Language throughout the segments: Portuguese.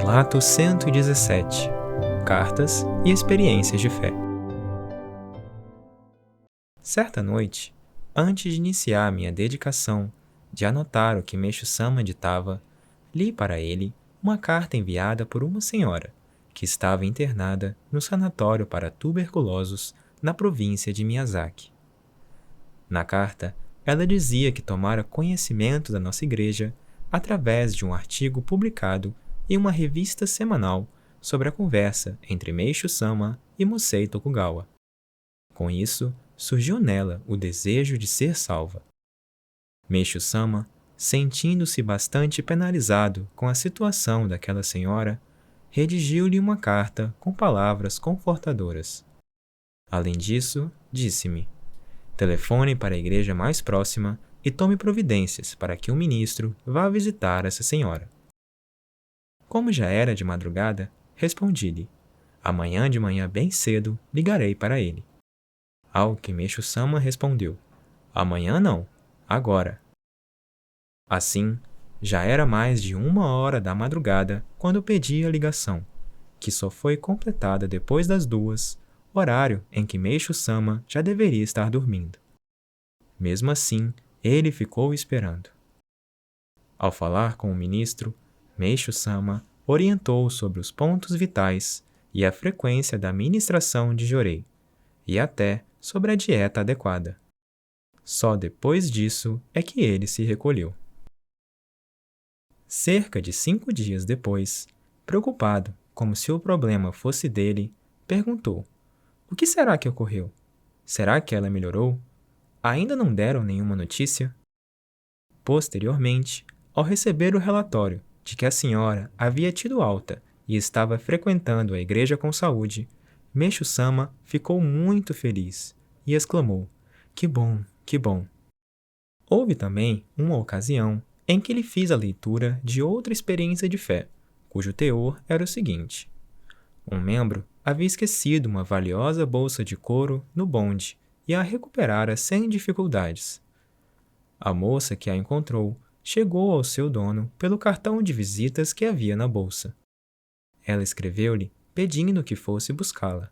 Relato 117. Cartas e experiências de fé. Certa noite, antes de iniciar minha dedicação de anotar o que Meixo Sama ditava, li para ele uma carta enviada por uma senhora que estava internada no sanatório para tuberculosos na província de Miyazaki. Na carta, ela dizia que tomara conhecimento da nossa igreja através de um artigo publicado em uma revista semanal sobre a conversa entre Meixo Sama e Musei Tokugawa. Com isso, surgiu nela o desejo de ser salva. Meixo Sama, sentindo-se bastante penalizado com a situação daquela senhora, redigiu-lhe uma carta com palavras confortadoras. Além disso, disse-me: telefone para a igreja mais próxima e tome providências para que um ministro vá visitar essa senhora. Como já era de madrugada, respondi-lhe: amanhã de manhã bem cedo ligarei para ele. Ao que Meixo Sama respondeu: amanhã não, agora. Assim, já era mais de 1 hora da madrugada quando pedi a ligação, que só foi completada depois das 2, horário em que Meixo Sama já deveria estar dormindo. Mesmo assim, ele ficou esperando. Ao falar com o ministro, Meixo Sama orientou sobre os pontos vitais e a frequência da ministração de Jorei, e até sobre a dieta adequada. Só depois disso é que ele se recolheu. Cerca de 5 dias depois, preocupado, como se o problema fosse dele, perguntou: o que será que ocorreu? Será que ela melhorou? Ainda não deram nenhuma notícia? Posteriormente, ao receber o relatório de que a senhora havia tido alta e estava frequentando a igreja com saúde, Meixo Sama ficou muito feliz e exclamou: que bom, que bom. Houve também uma ocasião em que lhe fiz a leitura de outra experiência de fé, cujo teor era o seguinte: um membro havia esquecido uma valiosa bolsa de couro no bonde e a recuperara sem dificuldades. A moça que a encontrou chegou ao seu dono pelo cartão de visitas que havia na bolsa. Ela escreveu-lhe pedindo que fosse buscá-la.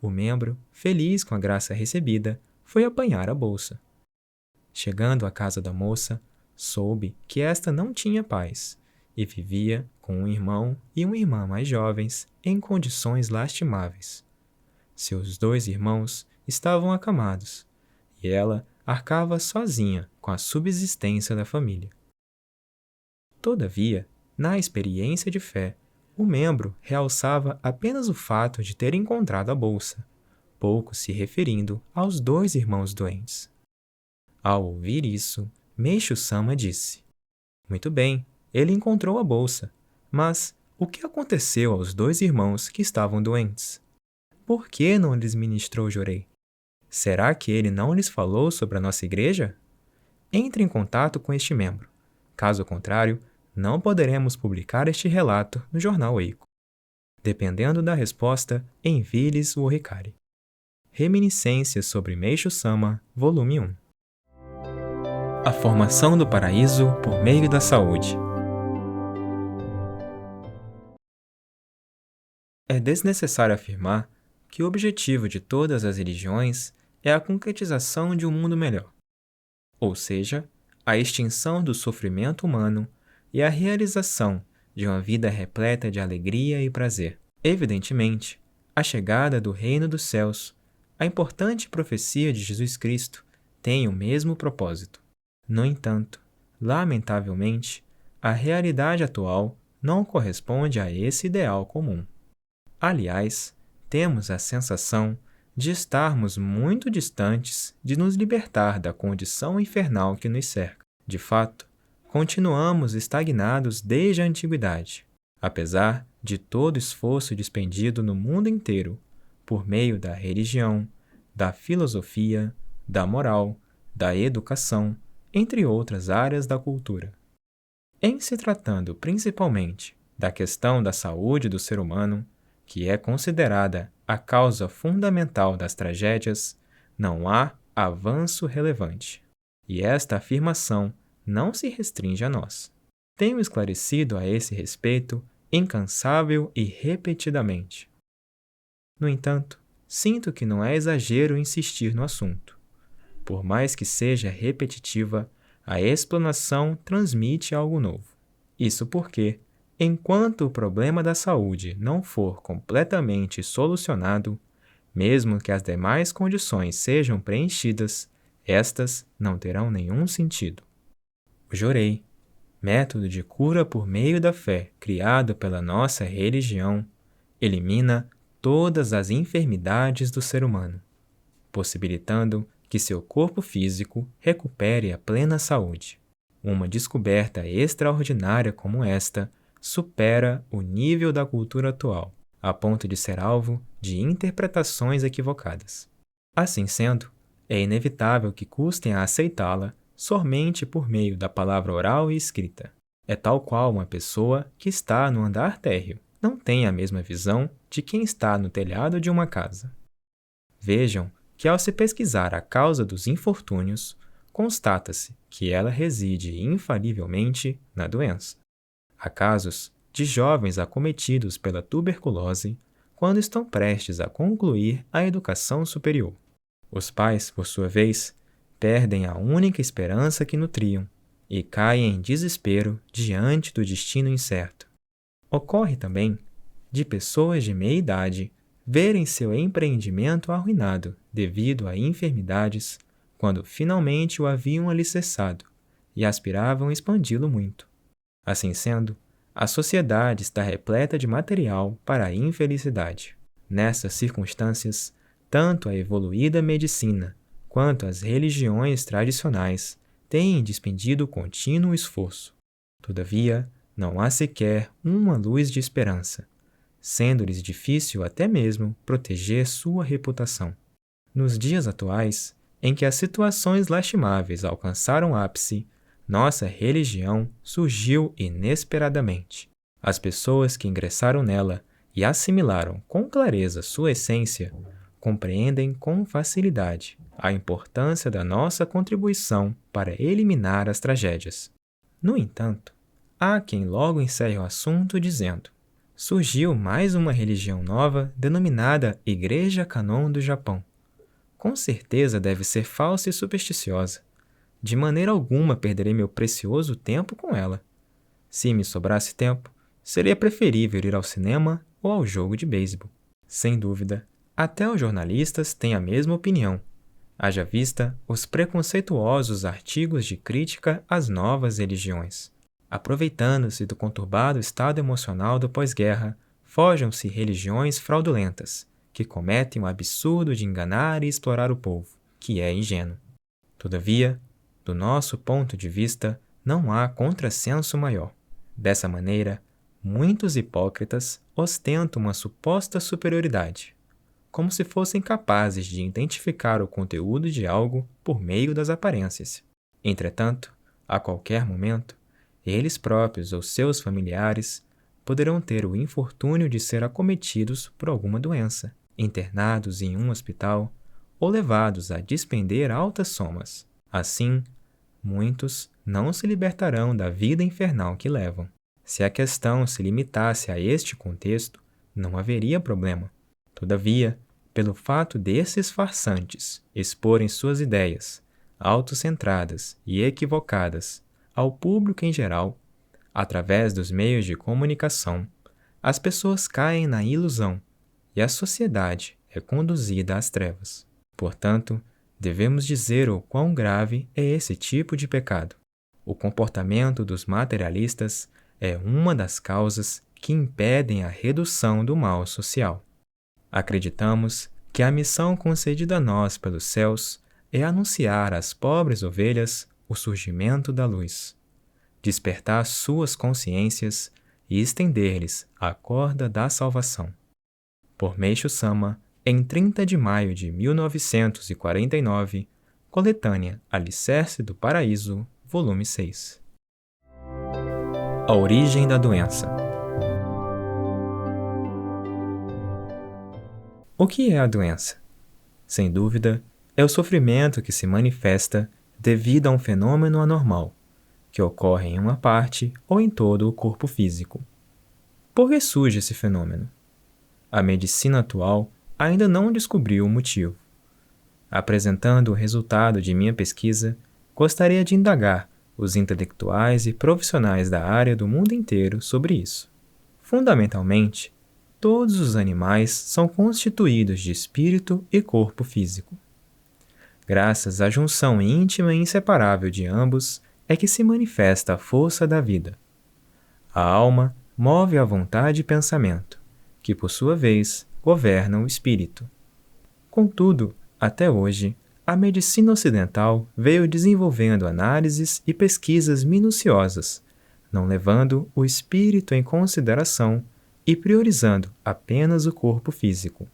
O membro, feliz com a graça recebida, foi apanhar a bolsa. Chegando à casa da moça, soube que esta não tinha pais e vivia com um irmão e uma irmã mais jovens em condições lastimáveis. Seus 2 irmãos estavam acamados e ela arcava sozinha com a subsistência da família. Todavia, na experiência de fé, o membro realçava apenas o fato de ter encontrado a bolsa, pouco se referindo aos 2 irmãos doentes. Ao ouvir isso, Meixo Sama disse: muito bem, ele encontrou a bolsa, mas o que aconteceu aos 2 irmãos que estavam doentes? Por que não lhes ministrou Jorei? Será que ele não lhes falou sobre a nossa igreja? Entre em contato com este membro. Caso contrário, não poderemos publicar este relato no jornal Eiko. Dependendo da resposta, envie-lhes o Oricari. Reminiscências sobre Meixo Sama, volume 1. A formação do paraíso por meio da saúde. É desnecessário afirmar que o objetivo de todas as religiões é a concretização de um mundo melhor, ou seja, a extinção do sofrimento humano e a realização de uma vida repleta de alegria e prazer. Evidentemente, a chegada do reino dos céus, a importante profecia de Jesus Cristo, tem o mesmo propósito. No entanto, lamentavelmente, a realidade atual não corresponde a esse ideal comum. Aliás, temos a sensação de estarmos muito distantes de nos libertar da condição infernal que nos cerca. De fato, continuamos estagnados desde a antiguidade, apesar de todo esforço despendido no mundo inteiro por meio da religião, da filosofia, da moral, da educação, entre outras áreas da cultura. Em se tratando principalmente da questão da saúde do ser humano, que é considerada a causa fundamental das tragédias, não há avanço relevante. E esta afirmação não se restringe a nós. Tenho esclarecido a esse respeito incansável e repetidamente. No entanto, sinto que não é exagero insistir no assunto. Por mais que seja repetitiva, a explanação transmite algo novo. Isso porque, enquanto o problema da saúde não for completamente solucionado, mesmo que as demais condições sejam preenchidas, estas não terão nenhum sentido. O Jorei, método de cura por meio da fé criado pela nossa religião, elimina todas as enfermidades do ser humano, possibilitando que seu corpo físico recupere a plena saúde. Uma descoberta extraordinária como esta supera o nível da cultura atual, a ponto de ser alvo de interpretações equivocadas. Assim sendo, é inevitável que custem a aceitá-la somente por meio da palavra oral e escrita. É tal qual uma pessoa que está no andar térreo não tem a mesma visão de quem está no telhado de uma casa. Vejam que, ao se pesquisar a causa dos infortúnios, constata-se que ela reside infalivelmente na doença. Há casos de jovens acometidos pela tuberculose quando estão prestes a concluir a educação superior. Os pais, por sua vez, perdem a única esperança que nutriam e caem em desespero diante do destino incerto. Ocorre também de pessoas de meia idade verem seu empreendimento arruinado devido a enfermidades quando finalmente o haviam alicerçado e aspiravam expandi-lo muito. Assim sendo, a sociedade está repleta de material para a infelicidade. Nessas circunstâncias, tanto a evoluída medicina quanto as religiões tradicionais têm despendido contínuo esforço. Todavia, não há sequer uma luz de esperança, sendo-lhes difícil até mesmo proteger sua reputação. Nos dias atuais, em que as situações lastimáveis alcançaram ápice, nossa religião surgiu inesperadamente. As pessoas que ingressaram nela e assimilaram com clareza sua essência compreendem com facilidade a importância da nossa contribuição para eliminar as tragédias. No entanto, há quem logo encerre o assunto dizendo: surgiu mais uma religião nova denominada Igreja Canon do Japão. Com certeza deve ser falsa e supersticiosa. De maneira alguma perderei meu precioso tempo com ela. Se me sobrasse tempo, seria preferível ir ao cinema ou ao jogo de beisebol. Sem dúvida, até os jornalistas têm a mesma opinião, haja vista os preconceituosos artigos de crítica às novas religiões. Aproveitando-se do conturbado estado emocional do pós-guerra, forjam-se religiões fraudulentas, que cometem o absurdo de enganar e explorar o povo, que é ingênuo. Todavia, do nosso ponto de vista, não há contrassenso maior. Dessa maneira, muitos hipócritas ostentam uma suposta superioridade, como se fossem capazes de identificar o conteúdo de algo por meio das aparências. Entretanto, a qualquer momento, eles próprios ou seus familiares poderão ter o infortúnio de ser acometidos por alguma doença, internados em um hospital ou levados a despender altas somas. Assim, muitos não se libertarão da vida infernal que levam. Se a questão se limitasse a este contexto, não haveria problema. Todavia, pelo fato desses farsantes exporem suas ideias, autocentradas e equivocadas, ao público em geral, através dos meios de comunicação, as pessoas caem na ilusão e a sociedade é conduzida às trevas. Portanto, devemos dizer o quão grave é esse tipo de pecado. O comportamento dos materialistas é uma das causas que impedem a redução do mal social. Acreditamos que a missão concedida a nós pelos céus é anunciar às pobres ovelhas o surgimento da luz, despertar suas consciências e estender-lhes a corda da salvação. Por Meishu Sama, em 30 de maio de 1949, coletânea Alicerce do Paraíso, volume 6. A origem da doença. O que é a doença? Sem dúvida, é o sofrimento que se manifesta devido a um fenômeno anormal, que ocorre em uma parte ou em todo o corpo físico. Por que surge esse fenômeno? A medicina atual ainda não descobriu o motivo. Apresentando o resultado de minha pesquisa, gostaria de indagar os intelectuais e profissionais da área do mundo inteiro sobre isso. Fundamentalmente, todos os animais são constituídos de espírito e corpo físico. Graças à junção íntima e inseparável de ambos é que se manifesta a força da vida. A alma move a vontade e pensamento, que por sua vez governam o espírito. Contudo, até hoje, a medicina ocidental veio desenvolvendo análises e pesquisas minuciosas, não levando o espírito em consideração e priorizando apenas o corpo físico.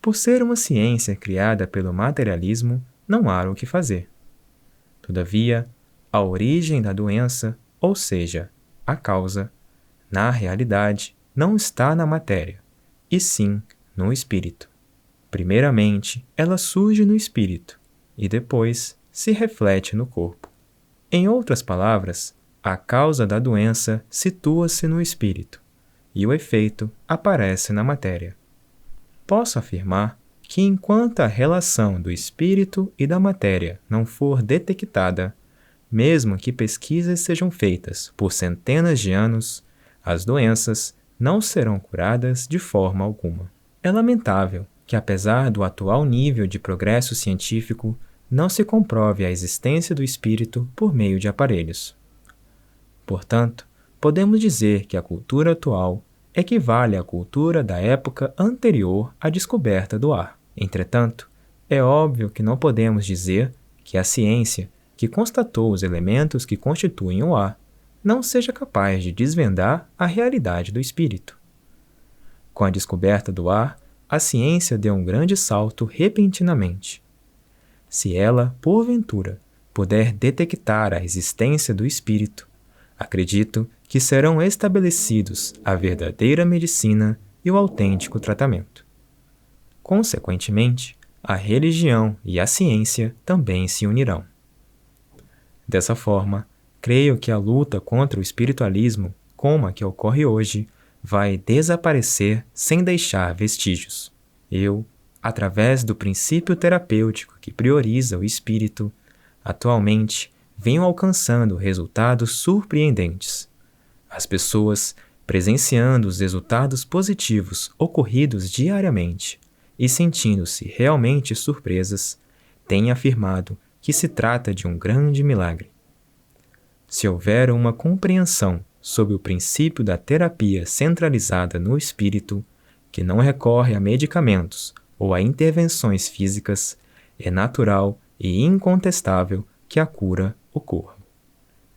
Por ser uma ciência criada pelo materialismo, não há o que fazer. Todavia, a origem da doença, ou seja, a causa, na realidade, não está na matéria, e sim no espírito. Primeiramente, ela surge no espírito e depois se reflete no corpo. Em outras palavras, a causa da doença situa-se no espírito e o efeito aparece na matéria. Posso afirmar que enquanto a relação do espírito e da matéria não for detectada, mesmo que pesquisas sejam feitas por centenas de anos, as doenças não serão curadas de forma alguma. É lamentável que, apesar do atual nível de progresso científico, não se comprove a existência do espírito por meio de aparelhos. Portanto, podemos dizer que a cultura atual equivale à cultura da época anterior à descoberta do ar. Entretanto, é óbvio que não podemos dizer que a ciência, que constatou os elementos que constituem o ar, não seja capaz de desvendar a realidade do espírito. Com a descoberta do ar, a ciência deu um grande salto repentinamente. Se ela, porventura, puder detectar a existência do espírito, acredito que serão estabelecidos a verdadeira medicina e o autêntico tratamento. Consequentemente, a religião e a ciência também se unirão. Dessa forma, creio que a luta contra o espiritualismo, como a que ocorre hoje, vai desaparecer sem deixar vestígios. Eu, através do princípio terapêutico que prioriza o espírito, atualmente venho alcançando resultados surpreendentes. As pessoas, presenciando os resultados positivos ocorridos diariamente e sentindo-se realmente surpresas, têm afirmado que se trata de um grande milagre. Se houver uma compreensão sobre o princípio da terapia centralizada no espírito, que não recorre a medicamentos ou a intervenções físicas, é natural e incontestável que a cura ocorra.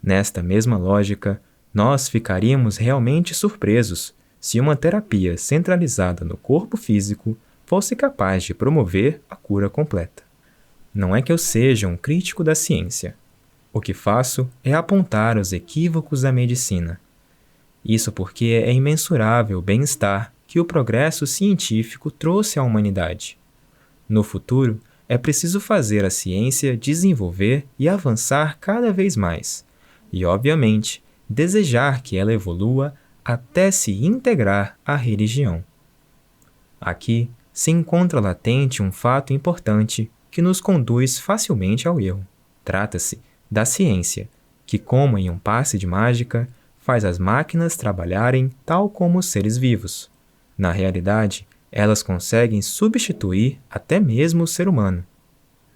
Nesta mesma lógica, nós ficaríamos realmente surpresos se uma terapia centralizada no corpo físico fosse capaz de promover a cura completa. Não é que eu seja um crítico da ciência. O que faço é apontar os equívocos da medicina. Isso porque é imensurável o bem-estar que o progresso científico trouxe à humanidade. No futuro, é preciso fazer a ciência desenvolver e avançar cada vez mais, e, obviamente, desejar que ela evolua até se integrar à religião. Aqui se encontra latente um fato importante que nos conduz facilmente ao erro. Trata-se da ciência, que, como em um passe de mágica, faz as máquinas trabalharem tal como os seres vivos. Na realidade, elas conseguem substituir até mesmo o ser humano.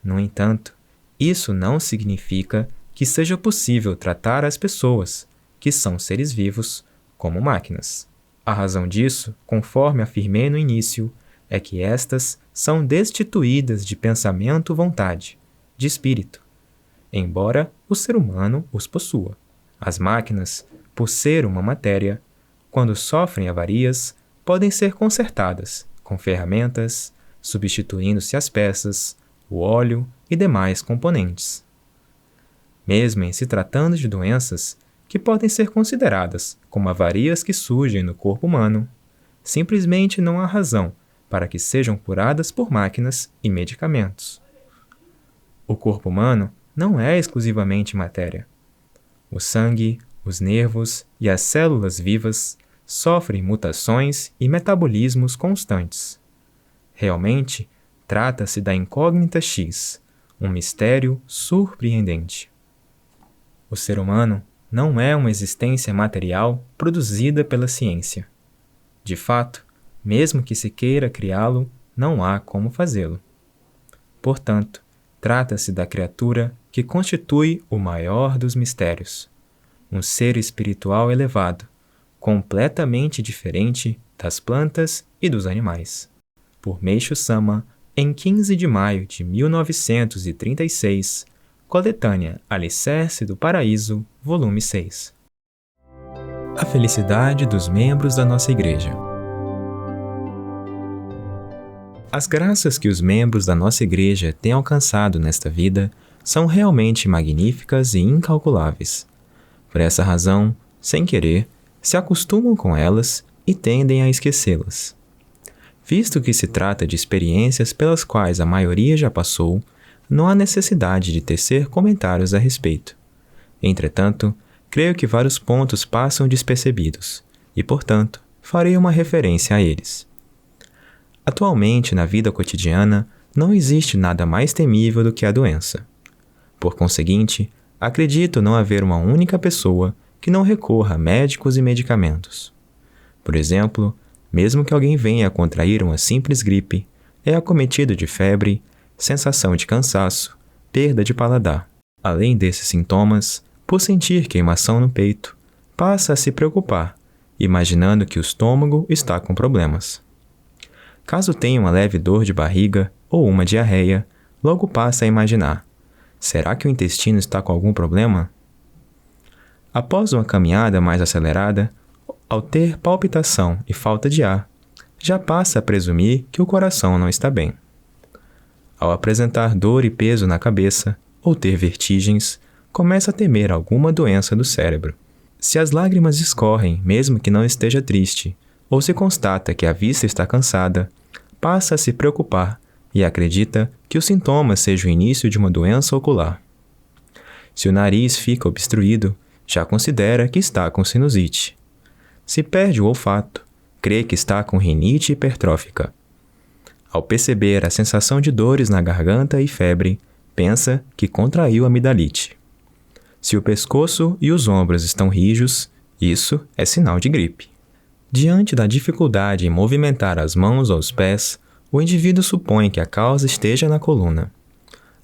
No entanto, isso não significa que seja possível tratar as pessoas, que são seres vivos, como máquinas. A razão disso, conforme afirmei no início, é que estas são destituídas de pensamento-vontade, de espírito, embora o ser humano os possua. As máquinas, por ser uma matéria, quando sofrem avarias, podem ser consertadas com ferramentas, substituindo-se as peças, o óleo e demais componentes. Mesmo em se tratando de doenças que podem ser consideradas como avarias que surgem no corpo humano, simplesmente não há razão para que sejam curadas por máquinas e medicamentos. O corpo humano não é exclusivamente matéria. O sangue, os nervos e as células vivas sofrem mutações e metabolismos constantes. Realmente, trata-se da incógnita X, um mistério surpreendente. O ser humano não é uma existência material produzida pela ciência. De fato, mesmo que se queira criá-lo, não há como fazê-lo. Portanto, trata-se da criatura que constitui o maior dos mistérios, um ser espiritual elevado, completamente diferente das plantas e dos animais. Por Meishu Sama, em 15 de maio de 1936, coletânea Alicerce do Paraíso, volume 6. A felicidade dos membros da nossa Igreja. As graças que os membros da nossa Igreja têm alcançado nesta vida são realmente magníficas e incalculáveis. Por essa razão, sem querer, se acostumam com elas e tendem a esquecê-las. Visto que se trata de experiências pelas quais a maioria já passou, não há necessidade de tecer comentários a respeito. Entretanto, creio que vários pontos passam despercebidos, e, portanto, farei uma referência a eles. Atualmente, na vida cotidiana, não existe nada mais temível do que a doença. Por conseguinte, acredito não haver uma única pessoa que não recorra a médicos e medicamentos. Por exemplo, mesmo que alguém venha a contrair uma simples gripe, é acometido de febre, sensação de cansaço, perda de paladar. Além desses sintomas, por sentir queimação no peito, passa a se preocupar, imaginando que o estômago está com problemas. Caso tenha uma leve dor de barriga ou uma diarreia, logo passa a imaginar: será que o intestino está com algum problema? Após uma caminhada mais acelerada, ao ter palpitação e falta de ar, já passa a presumir que o coração não está bem. Ao apresentar dor e peso na cabeça, ou ter vertigens, começa a temer alguma doença do cérebro. Se as lágrimas escorrem, mesmo que não esteja triste, ou se constata que a vista está cansada, passa a se preocupar e acredita que o sintoma seja o início de uma doença ocular. Se o nariz fica obstruído, já considera que está com sinusite. Se perde o olfato, crê que está com rinite hipertrófica. Ao perceber a sensação de dores na garganta e febre, pensa que contraiu amidalite. Se o pescoço e os ombros estão rijos, isso é sinal de gripe. Diante da dificuldade em movimentar as mãos ou os pés, o indivíduo supõe que a causa esteja na coluna.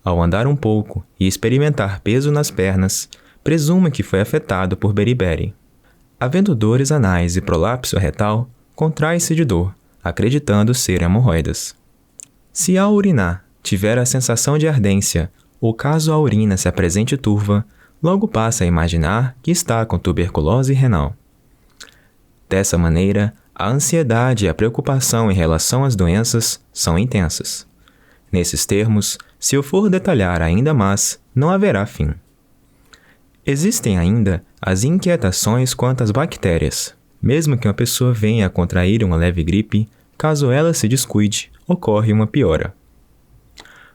Ao andar um pouco e experimentar peso nas pernas, presume que foi afetado por beriberi. Havendo dores anais e prolapso retal, contrai-se de dor, acreditando ser hemorroidas. Se ao urinar tiver a sensação de ardência, ou caso a urina se apresente turva, logo passa a imaginar que está com tuberculose renal. Dessa maneira, a ansiedade e a preocupação em relação às doenças são intensas. Nesses termos, se eu for detalhar ainda mais, não haverá fim. Existem ainda as inquietações quanto às bactérias. Mesmo que uma pessoa venha a contrair uma leve gripe, caso ela se descuide, ocorre uma piora.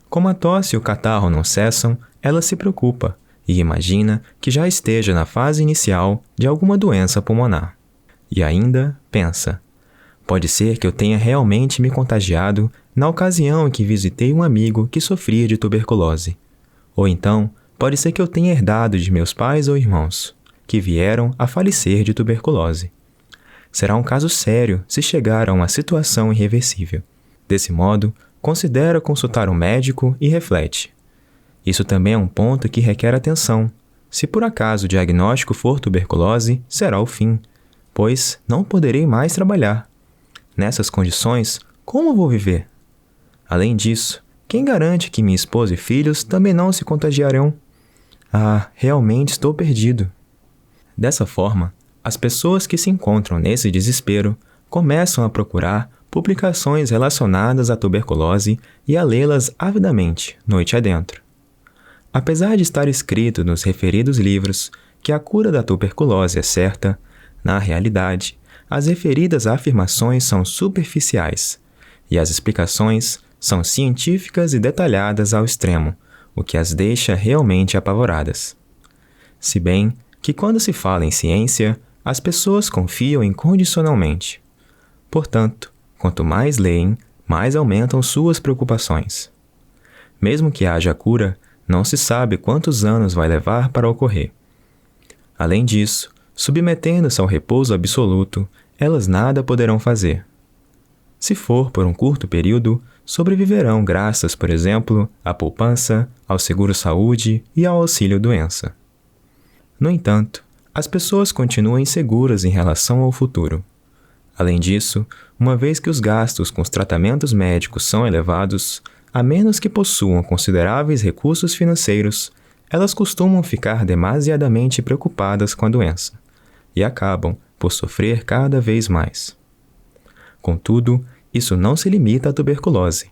Como a tosse e o catarro não cessam, ela se preocupa e imagina que já esteja na fase inicial de alguma doença pulmonar. E ainda pensa: pode ser que eu tenha realmente me contagiado na ocasião em que visitei um amigo que sofria de tuberculose. Ou então, pode ser que eu tenha herdado de meus pais ou irmãos, que vieram a falecer de tuberculose. Será um caso sério se chegar a uma situação irreversível. Desse modo, considera consultar um médico e reflete. Isso também é um ponto que requer atenção. Se por acaso o diagnóstico for tuberculose, será o fim, pois não poderei mais trabalhar. Nessas condições, como vou viver? Além disso, quem garante que minha esposa e filhos também não se contagiarão? Ah, realmente estou perdido. Dessa forma, as pessoas que se encontram nesse desespero começam a procurar publicações relacionadas à tuberculose e a lê-las avidamente, noite adentro. Apesar de estar escrito nos referidos livros que a cura da tuberculose é certa, na realidade, as referidas afirmações são superficiais e as explicações são científicas e detalhadas ao extremo, o que as deixa realmente apavoradas. Se bem que quando se fala em ciência, as pessoas confiam incondicionalmente. Portanto, quanto mais leem, mais aumentam suas preocupações. Mesmo que haja cura, não se sabe quantos anos vai levar para ocorrer. Além disso, submetendo-se ao repouso absoluto, elas nada poderão fazer. Se for por um curto período, sobreviverão graças, por exemplo, à poupança, ao seguro-saúde e ao auxílio-doença. No entanto, as pessoas continuam inseguras em relação ao futuro. Além disso, uma vez que os gastos com os tratamentos médicos são elevados, a menos que possuam consideráveis recursos financeiros, elas costumam ficar demasiadamente preocupadas com a doença e acabam por sofrer cada vez mais. Contudo, isso não se limita à tuberculose.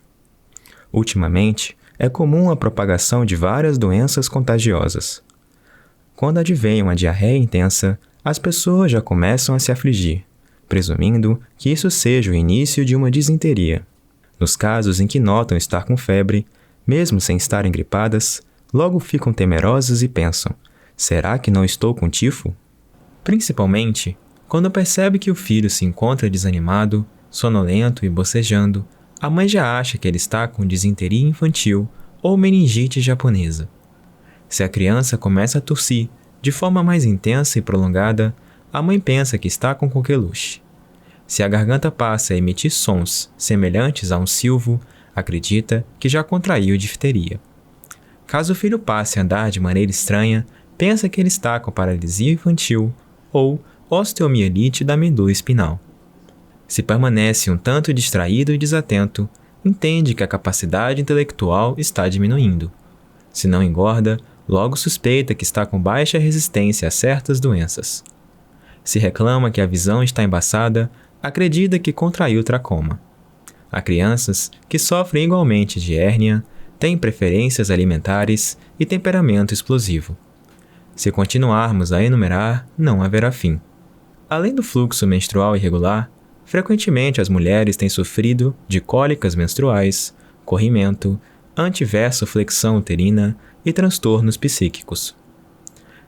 Ultimamente, é comum a propagação de várias doenças contagiosas. Quando advém uma diarreia intensa, as pessoas já começam a se afligir, presumindo que isso seja o início de uma disenteria. Nos casos em que notam estar com febre, mesmo sem estarem gripadas, logo ficam temerosas e pensam: será que não estou com tifo? Principalmente, quando percebe que o filho se encontra desanimado, sonolento e bocejando, a mãe já acha que ele está com disenteria infantil ou meningite japonesa. Se a criança começa a tossir de forma mais intensa e prolongada, a mãe pensa que está com coqueluche. Se a garganta passa a emitir sons semelhantes a um silvo, acredita que já contraiu difteria. Caso o filho passe a andar de maneira estranha, pensa que ele está com paralisia infantil ou osteomielite da medula espinal. Se permanece um tanto distraído e desatento, entende que a capacidade intelectual está diminuindo. Se não engorda, logo suspeita que está com baixa resistência a certas doenças. Se reclama que a visão está embaçada, acredita que contraiu tracoma. Há crianças que sofrem igualmente de hérnia, têm preferências alimentares e temperamento explosivo. Se continuarmos a enumerar, não haverá fim. Além do fluxo menstrual irregular, frequentemente as mulheres têm sofrido de cólicas menstruais, corrimento, antiversoflexão uterina e transtornos psíquicos.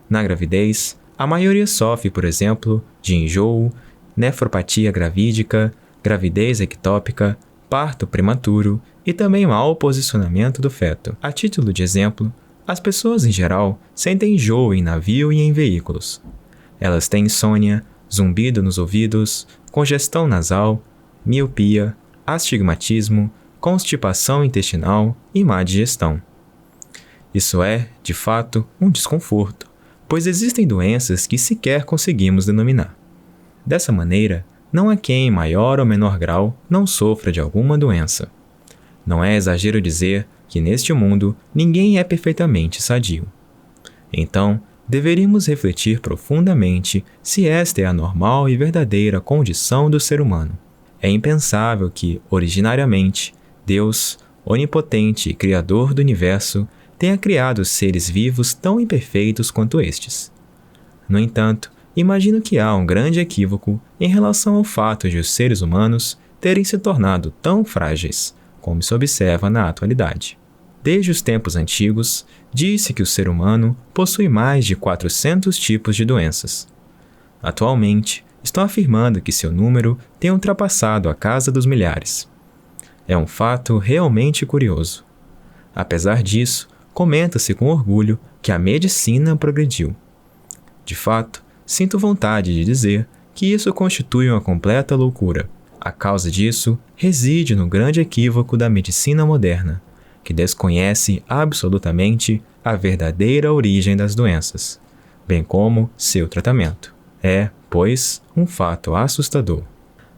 Na gravidez, a maioria sofre, por exemplo, de enjoo, nefropatia gravídica, gravidez ectópica, parto prematuro e também mau posicionamento do feto. A título de exemplo, as pessoas em geral sentem enjoo em navio e em veículos. Elas têm insônia, zumbido nos ouvidos, congestão nasal, miopia, astigmatismo, constipação intestinal e má digestão. Isso é, de fato, um desconforto, pois existem doenças que sequer conseguimos denominar. Dessa maneira, não há quem, em maior ou menor grau, não sofra de alguma doença. Não é exagero dizer que neste mundo ninguém é perfeitamente sadio. Então, deveríamos refletir profundamente se esta é a normal e verdadeira condição do ser humano. É impensável que, originariamente, Deus, onipotente e criador do universo, tenha criado seres vivos tão imperfeitos quanto estes. No entanto, imagino que há um grande equívoco em relação ao fato de os seres humanos terem se tornado tão frágeis, como se observa na atualidade. Desde os tempos antigos, disse que o ser humano possui mais de 400 tipos de doenças. Atualmente, estão afirmando que seu número tem ultrapassado a casa dos milhares. É um fato realmente curioso. Apesar disso, comenta-se com orgulho que a medicina progrediu. De fato, sinto vontade de dizer que isso constitui uma completa loucura. A causa disso reside no grande equívoco da medicina moderna, que desconhece absolutamente a verdadeira origem das doenças, bem como seu tratamento. É, pois, um fato assustador.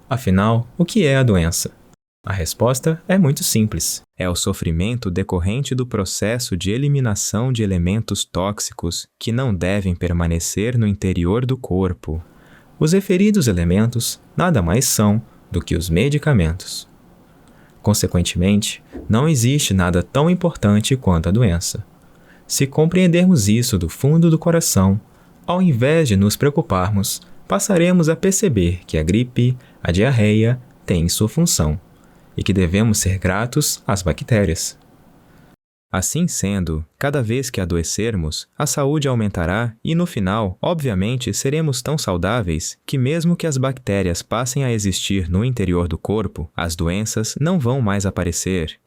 Afinal, o que é a doença? A resposta é muito simples. É o sofrimento decorrente do processo de eliminação de elementos tóxicos que não devem permanecer no interior do corpo. Os referidos elementos nada mais são do que os medicamentos. Consequentemente, não existe nada tão importante quanto a doença. Se compreendermos isso do fundo do coração, ao invés de nos preocuparmos, passaremos a perceber que a gripe, a diarreia, têm sua função, e que devemos ser gratos às bactérias. Assim sendo, cada vez que adoecermos, a saúde aumentará e, no final, obviamente, seremos tão saudáveis que, mesmo que as bactérias passem a existir no interior do corpo, as doenças não vão mais aparecer.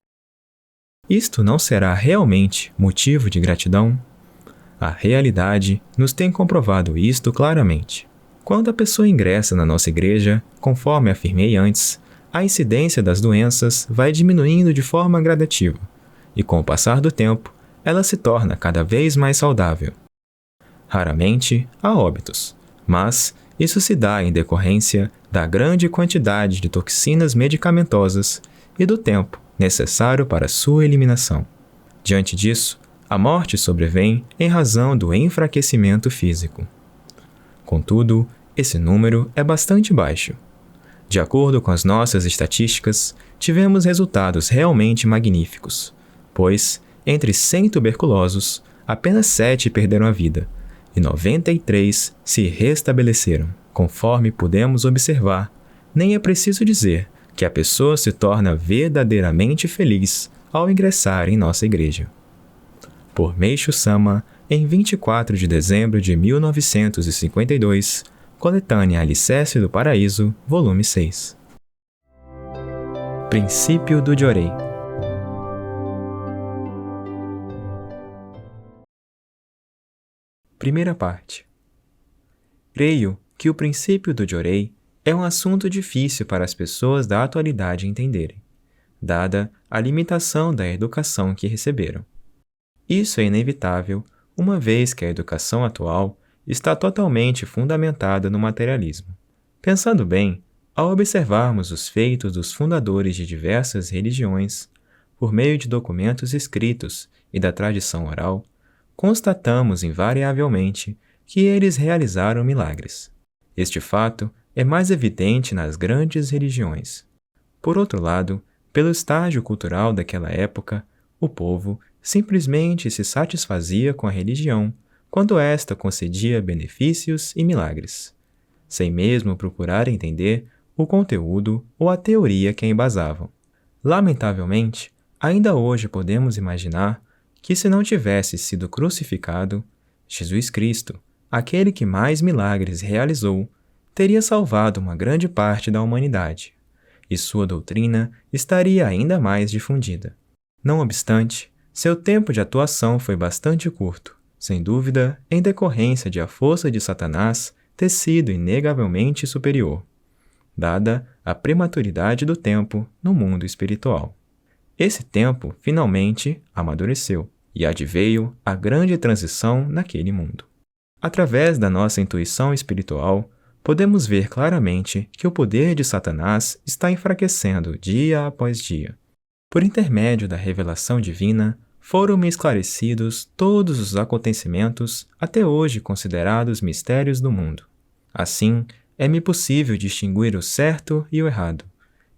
Isto não será realmente motivo de gratidão? A realidade nos tem comprovado isto claramente. Quando a pessoa ingressa na nossa igreja, conforme afirmei antes, a incidência das doenças vai diminuindo de forma gradativa. E com o passar do tempo, ela se torna cada vez mais saudável. Raramente há óbitos, mas isso se dá em decorrência da grande quantidade de toxinas medicamentosas e do tempo necessário para sua eliminação. Diante disso, a morte sobrevém em razão do enfraquecimento físico. Contudo, esse número é bastante baixo. De acordo com as nossas estatísticas, tivemos resultados realmente magníficos, pois, entre 100 tuberculosos, apenas 7 perderam a vida e 93 se restabeleceram. Conforme pudemos observar, nem é preciso dizer que a pessoa se torna verdadeiramente feliz ao ingressar em nossa igreja. Por Meishu Sama, em 24 de dezembro de 1952, coletânea Alicerce do Paraíso, volume 6. Princípio do Jorei. Primeira parte. Creio que o princípio do Jorei é um assunto difícil para as pessoas da atualidade entenderem, dada a limitação da educação que receberam. Isso é inevitável, uma vez que a educação atual está totalmente fundamentada no materialismo. Pensando bem, ao observarmos os feitos dos fundadores de diversas religiões, por meio de documentos escritos e da tradição oral, constatamos invariavelmente que eles realizaram milagres. Este fato é mais evidente nas grandes religiões. Por outro lado, pelo estágio cultural daquela época, o povo simplesmente se satisfazia com a religião quando esta concedia benefícios e milagres, sem mesmo procurar entender o conteúdo ou a teoria que a embasavam. Lamentavelmente, ainda hoje podemos imaginar que, se não tivesse sido crucificado, Jesus Cristo, aquele que mais milagres realizou, teria salvado uma grande parte da humanidade, e sua doutrina estaria ainda mais difundida. Não obstante, seu tempo de atuação foi bastante curto, sem dúvida em decorrência de a força de Satanás ter sido inegavelmente superior, dada a prematuridade do tempo no mundo espiritual. Esse tempo, finalmente, amadureceu, e adveio a grande transição naquele mundo. Através da nossa intuição espiritual, podemos ver claramente que o poder de Satanás está enfraquecendo dia após dia. Por intermédio da revelação divina, foram-me esclarecidos todos os acontecimentos até hoje considerados mistérios do mundo. Assim, é-me possível distinguir o certo e o errado,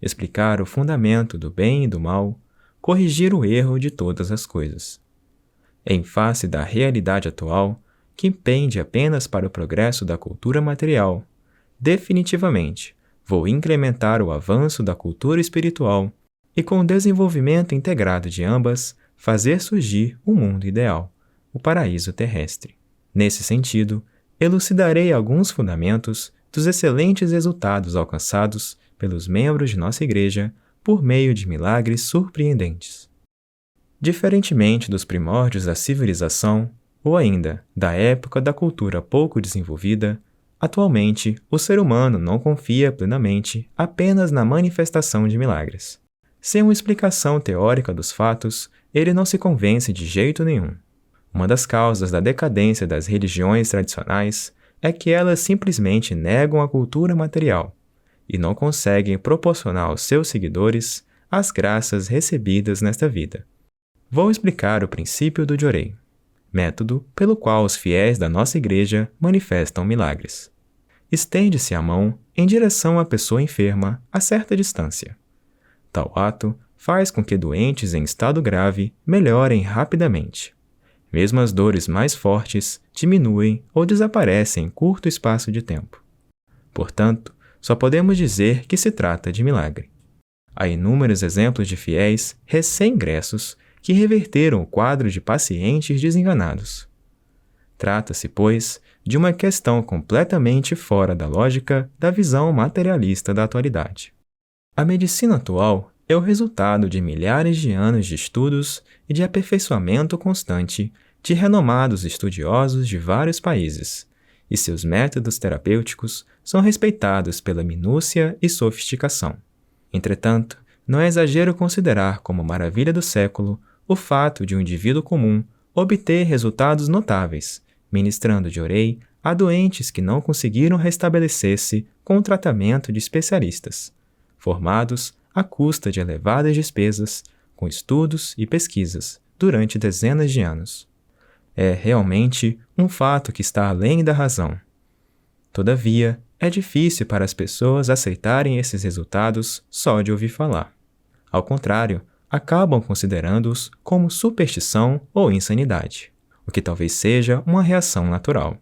explicar o fundamento do bem e do mal, corrigir o erro de todas as coisas. Em face da realidade atual, que pende apenas para o progresso da cultura material, definitivamente vou incrementar o avanço da cultura espiritual e, com o desenvolvimento integrado de ambas, fazer surgir o mundo ideal, o paraíso terrestre. Nesse sentido, elucidarei alguns fundamentos dos excelentes resultados alcançados pelos membros de nossa igreja por meio de milagres surpreendentes. Diferentemente dos primórdios da civilização, ou ainda da época da cultura pouco desenvolvida, atualmente o ser humano não confia plenamente apenas na manifestação de milagres. Sem uma explicação teórica dos fatos, ele não se convence de jeito nenhum. Uma das causas da decadência das religiões tradicionais é que elas simplesmente negam a cultura material e não conseguem proporcionar aos seus seguidores as graças recebidas nesta vida. Vou explicar o princípio do Jorei, método pelo qual os fiéis da nossa igreja manifestam milagres. Estende-se a mão em direção à pessoa enferma a certa distância. Tal ato faz com que doentes em estado grave melhorem rapidamente. Mesmo as dores mais fortes diminuem ou desaparecem em curto espaço de tempo. Portanto, só podemos dizer que se trata de milagre. Há inúmeros exemplos de fiéis recém-ingressos que reverteram o quadro de pacientes desenganados. Trata-se, pois, de uma questão completamente fora da lógica da visão materialista da atualidade. A medicina atual é o resultado de milhares de anos de estudos e de aperfeiçoamento constante de renomados estudiosos de vários países, e seus métodos terapêuticos são respeitados pela minúcia e sofisticação. Entretanto, não é exagero considerar como maravilha do século o fato de um indivíduo comum obter resultados notáveis, ministrando Jorei a doentes que não conseguiram restabelecer-se com o tratamento de especialistas, formados à custa de elevadas despesas, com estudos e pesquisas, durante dezenas de anos. É realmente um fato que está além da razão. Todavia, é difícil para as pessoas aceitarem esses resultados só de ouvir falar. Ao contrário, acabam considerando-os como superstição ou insanidade, o que talvez seja uma reação natural.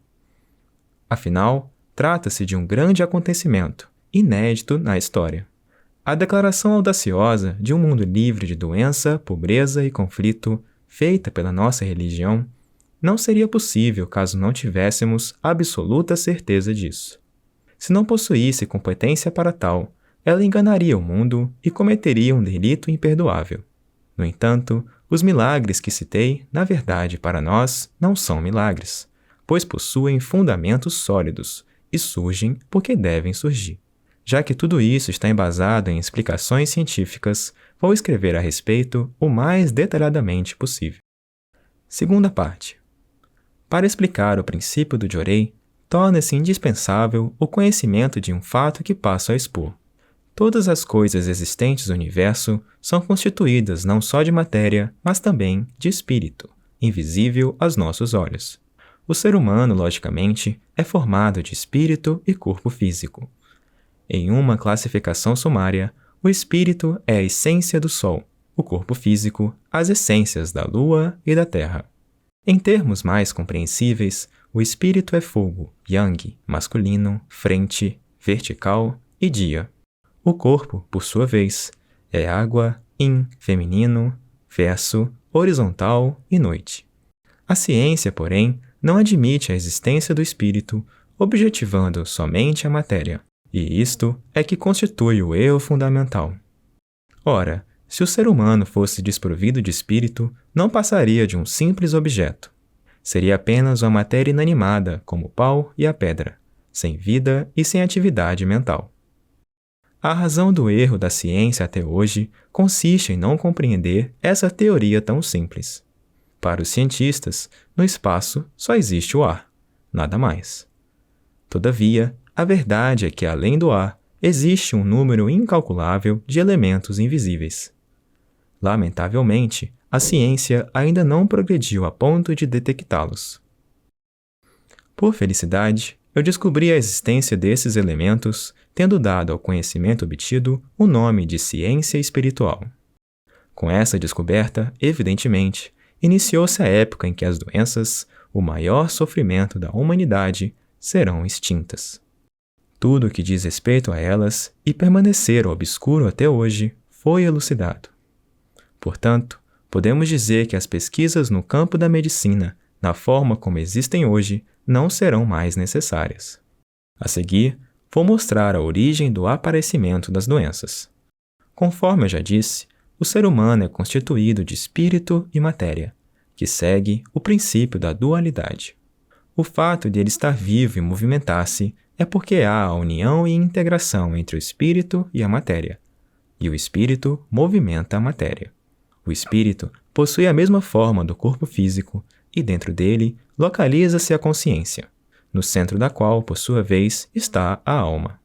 Afinal, trata-se de um grande acontecimento, inédito na história. A declaração audaciosa de um mundo livre de doença, pobreza e conflito, feita pela nossa religião, não seria possível caso não tivéssemos absoluta certeza disso. Se não possuísse competência para tal, ela enganaria o mundo e cometeria um delito imperdoável. No entanto, os milagres que citei, na verdade, para nós, não são milagres, pois possuem fundamentos sólidos e surgem porque devem surgir. Já que tudo isso está embasado em explicações científicas, vou escrever a respeito o mais detalhadamente possível. Segunda parte. Para explicar o princípio do Jorei, torna-se indispensável o conhecimento de um fato que passo a expor. Todas as coisas existentes no universo são constituídas não só de matéria, mas também de espírito, invisível aos nossos olhos. O ser humano, logicamente, é formado de espírito e corpo físico. Em uma classificação sumária, o espírito é a essência do Sol, o corpo físico, as essências da Lua e da Terra. Em termos mais compreensíveis, o espírito é fogo, yang, masculino, frente, vertical e dia. O corpo, por sua vez, é água, yin, feminino, verso, horizontal e noite. A ciência, porém, não admite a existência do espírito, objetivando somente a matéria, e isto é que constitui o erro fundamental. Ora, se o ser humano fosse desprovido de espírito, não passaria de um simples objeto. Seria apenas uma matéria inanimada, como o pau e a pedra, sem vida e sem atividade mental. A razão do erro da ciência até hoje consiste em não compreender essa teoria tão simples. Para os cientistas, no espaço só existe o ar, nada mais. Todavia, a verdade é que, além do ar, existe um número incalculável de elementos invisíveis. Lamentavelmente, a ciência ainda não progrediu a ponto de detectá-los. Por felicidade, eu descobri a existência desses elementos, tendo dado ao conhecimento obtido o nome de ciência espiritual. Com essa descoberta, evidentemente, iniciou-se a época em que as doenças, o maior sofrimento da humanidade, serão extintas. Tudo o que diz respeito a elas e permaneceram obscuro até hoje foi elucidado. Portanto, podemos dizer que as pesquisas no campo da medicina, na forma como existem hoje, não serão mais necessárias. A seguir, vou mostrar a origem do aparecimento das doenças. Conforme eu já disse, o ser humano é constituído de espírito e matéria, que segue o princípio da dualidade. O fato de ele estar vivo e movimentar-se é porque há a união e integração entre o espírito e a matéria, e o espírito movimenta a matéria. O espírito possui a mesma forma do corpo físico e dentro dele localiza-se a consciência, no centro da qual, por sua vez, está a alma.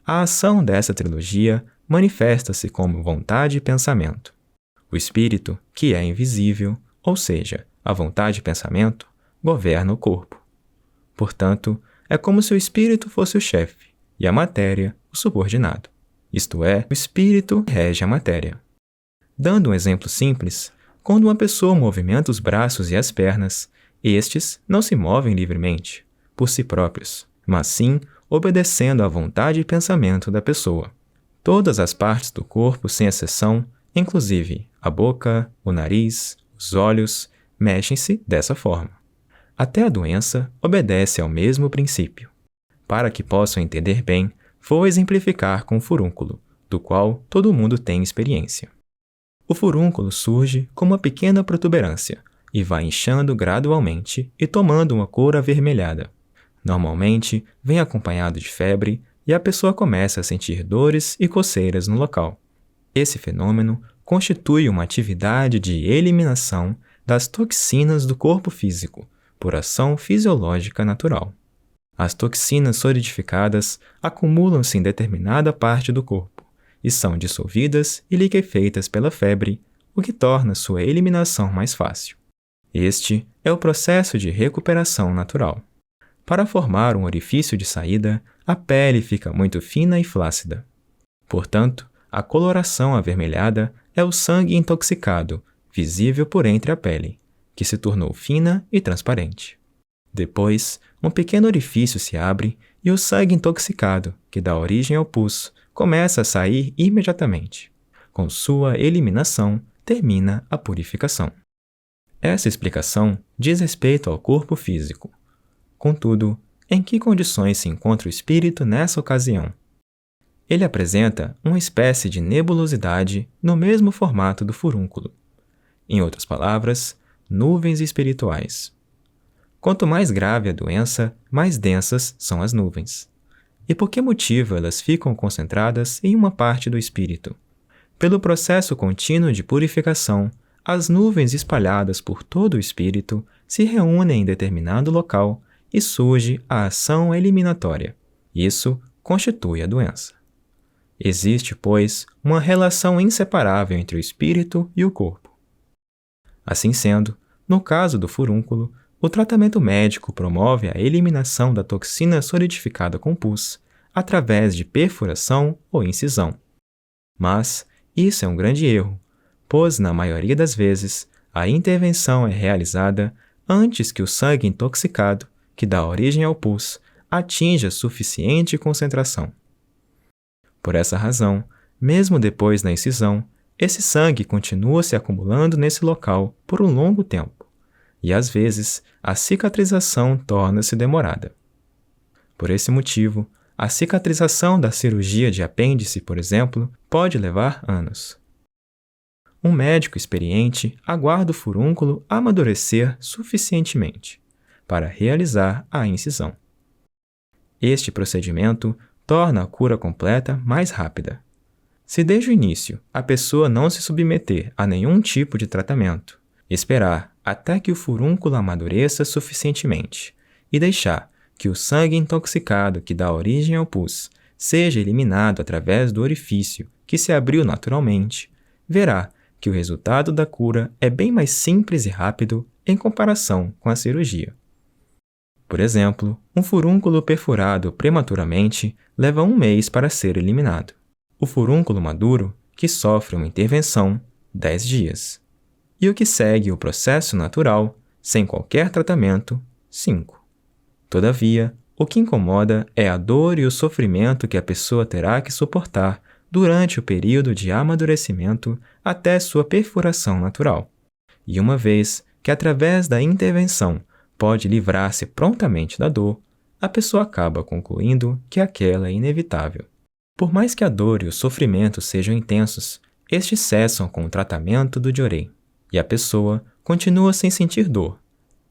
A ação dessa trilogia manifesta-se como vontade e pensamento. O espírito, que é invisível, ou seja, a vontade e pensamento, governa o corpo. Portanto, é como se o espírito fosse o chefe e a matéria o subordinado. Isto é, o espírito rege a matéria. Dando um exemplo simples, quando uma pessoa movimenta os braços e as pernas, estes não se movem livremente, por si próprios, mas sim obedecendo à vontade e pensamento da pessoa. Todas as partes do corpo, sem exceção, inclusive a boca, o nariz, os olhos mexem-se dessa forma. Até a doença obedece ao mesmo princípio. Para que possam entender bem, vou exemplificar com o furúnculo, do qual todo mundo tem experiência. O furúnculo surge como uma pequena protuberância e vai inchando gradualmente e tomando uma cor avermelhada. Normalmente, vem acompanhado de febre e a pessoa começa a sentir dores e coceiras no local. Esse fenômeno constitui uma atividade de eliminação das toxinas do corpo físico, por ação fisiológica natural. As toxinas solidificadas acumulam-se em determinada parte do corpo e são dissolvidas e liquefeitas pela febre, o que torna sua eliminação mais fácil. Este é o processo de recuperação natural. Para formar um orifício de saída, a pele fica muito fina e flácida. Portanto, a coloração avermelhada é o sangue intoxicado, visível por entre a pele, que se tornou fina e transparente. Depois, um pequeno orifício se abre e o sangue intoxicado, que dá origem ao pus, começa a sair imediatamente. Com sua eliminação, termina a purificação. Essa explicação diz respeito ao corpo físico. Contudo, em que condições se encontra o espírito nessa ocasião? Ele apresenta uma espécie de nebulosidade no mesmo formato do furúnculo. Em outras palavras, nuvens espirituais. Quanto mais grave a doença, mais densas são as nuvens. E por que motivo elas ficam concentradas em uma parte do espírito? Pelo processo contínuo de purificação, as nuvens espalhadas por todo o espírito se reúnem em determinado local e surge a ação eliminatória. Isso constitui a doença. Existe, pois, uma relação inseparável entre o espírito e o corpo. Assim sendo, no caso do furúnculo, o tratamento médico promove a eliminação da toxina solidificada com pus através de perfuração ou incisão. Mas isso é um grande erro, pois, na maioria das vezes, a intervenção é realizada antes que o sangue intoxicado, que dá origem ao pus, atinja suficiente concentração. Por essa razão, mesmo depois da incisão, esse sangue continua se acumulando nesse local por um longo tempo, e às vezes a cicatrização torna-se demorada. Por esse motivo, a cicatrização da cirurgia de apêndice, por exemplo, pode levar anos. Um médico experiente aguarda o furúnculo amadurecer suficientemente para realizar a incisão. Este procedimento torna a cura completa mais rápida. Se desde o início a pessoa não se submeter a nenhum tipo de tratamento, esperar até que o furúnculo amadureça suficientemente e deixar que o sangue intoxicado que dá origem ao pus seja eliminado através do orifício que se abriu naturalmente, verá que o resultado da cura é bem mais simples e rápido em comparação com a cirurgia. Por exemplo, um furúnculo perfurado prematuramente leva 1 mês para ser eliminado. O furúnculo maduro, que sofre uma intervenção, 10 dias. E o que segue o processo natural, sem qualquer tratamento, 5. Todavia, o que incomoda é a dor e o sofrimento que a pessoa terá que suportar durante o período de amadurecimento até sua perfuração natural. E uma vez que, através da intervenção, pode livrar-se prontamente da dor, a pessoa acaba concluindo que aquela é inevitável. Por mais que a dor e o sofrimento sejam intensos, estes cessam com o tratamento do Jorei, e a pessoa continua sem sentir dor,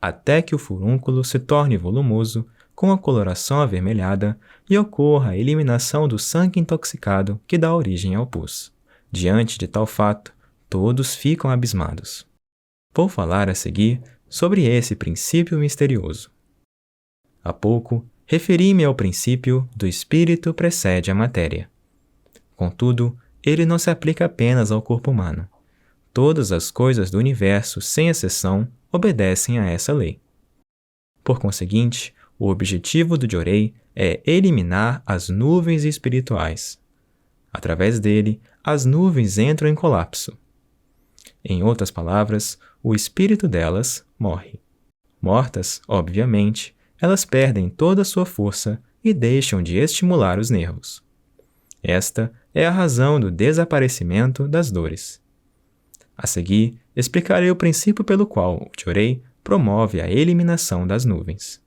até que o furúnculo se torne volumoso, com a coloração avermelhada e ocorra a eliminação do sangue intoxicado que dá origem ao pus. Diante de tal fato, todos ficam abismados. Vou falar a seguir sobre esse princípio misterioso. Há pouco, referi-me ao princípio do espírito precede a matéria. Contudo, ele não se aplica apenas ao corpo humano. Todas as coisas do universo, sem exceção, obedecem a essa lei. Por conseguinte, o objetivo do Jorei é eliminar as nuvens espirituais. Através dele, as nuvens entram em colapso. Em outras palavras, o espírito delas morre. Mortas, obviamente, elas perdem toda a sua força e deixam de estimular os nervos. Esta é a razão do desaparecimento das dores. A seguir, explicarei o princípio pelo qual o Jorei promove a eliminação das nuvens.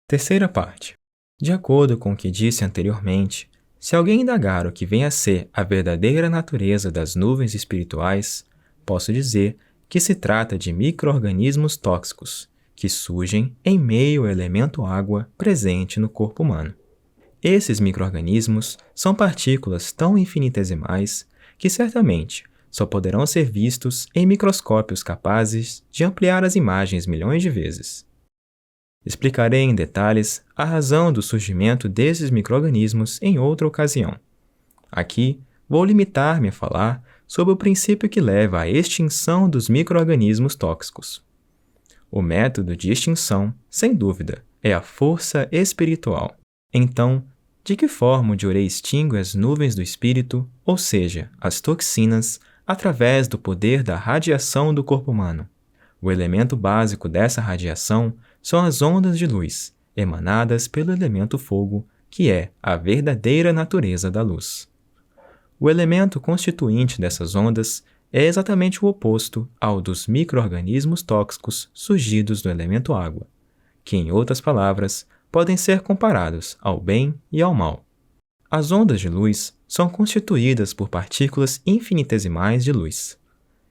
Terceira parte. De acordo com o que disse anteriormente, se alguém indagar o que vem a ser a verdadeira natureza das nuvens espirituais, posso dizer que se trata de micro-organismos tóxicos que surgem em meio ao elemento água presente no corpo humano. Esses micro-organismos são partículas tão infinitesimais que certamente só poderão ser vistos em microscópios capazes de ampliar as imagens milhões de vezes. Explicarei em detalhes a razão do surgimento desses micro-organismos em outra ocasião. Aqui, vou limitar-me a falar sobre o princípio que leva à extinção dos micro-organismos tóxicos. O método de extinção, sem dúvida, é a força espiritual. Então, de que forma o Jorei extingue as nuvens do espírito, ou seja, as toxinas, através do poder da radiação do corpo humano? O elemento básico dessa radiação são as ondas de luz, emanadas pelo elemento fogo, que é a verdadeira natureza da luz. O elemento constituinte dessas ondas é exatamente o oposto ao dos micro-organismos tóxicos surgidos do elemento água, que, em outras palavras, podem ser comparados ao bem e ao mal. As ondas de luz são constituídas por partículas infinitesimais de luz,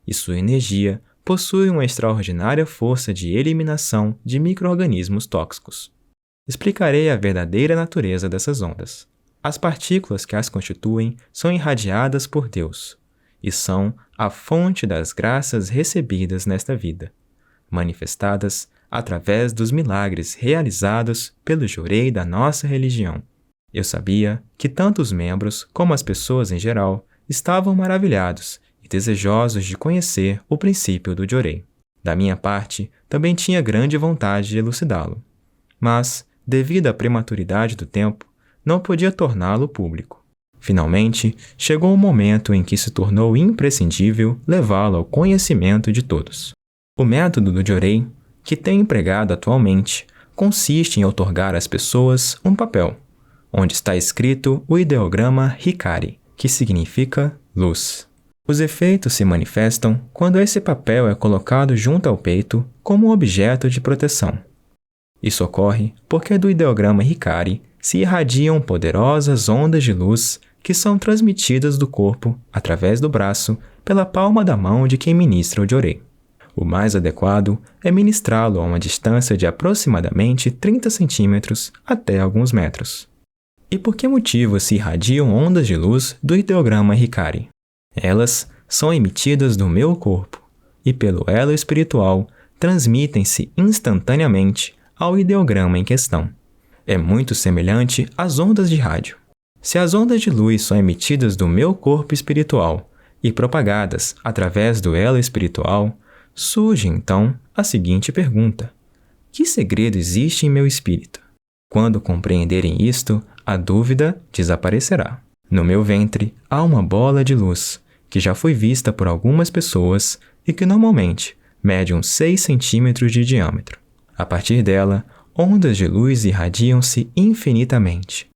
e sua energia possui uma extraordinária força de eliminação de micro-organismos tóxicos. Explicarei a verdadeira natureza dessas ondas. As partículas que as constituem são irradiadas por Deus, e são a fonte das graças recebidas nesta vida, manifestadas através dos milagres realizados pelo Jorei da nossa religião. Eu sabia que tanto os membros como as pessoas em geral estavam maravilhados e desejosos de conhecer o princípio do Jorei. Da minha parte, também tinha grande vontade de elucidá-lo, mas, devido à prematuridade do tempo, não podia torná-lo público. Finalmente, chegou o momento em que se tornou imprescindível levá-lo ao conhecimento de todos. O método do Jorei, que tem empregado atualmente, consiste em outorgar às pessoas um papel, onde está escrito o ideograma Hikari, que significa luz. Os efeitos se manifestam quando esse papel é colocado junto ao peito como objeto de proteção. Isso ocorre porque do ideograma Hikari se irradiam poderosas ondas de luz que são transmitidas do corpo, através do braço, pela palma da mão de quem ministra o Jorei. O mais adequado é ministrá-lo a uma distância de aproximadamente 30 centímetros até alguns metros. E por que motivo se irradiam ondas de luz do ideograma Hikari? Elas são emitidas do meu corpo e, pelo elo espiritual, transmitem-se instantaneamente ao ideograma em questão. É muito semelhante às ondas de rádio. Se as ondas de luz são emitidas do meu corpo espiritual e propagadas através do elo espiritual, surge então a seguinte pergunta: que segredo existe em meu espírito? Quando compreenderem isto, a dúvida desaparecerá. No meu ventre há uma bola de luz, que já foi vista por algumas pessoas e que normalmente mede uns 6 centímetros de diâmetro. A partir dela, ondas de luz irradiam-se infinitamente.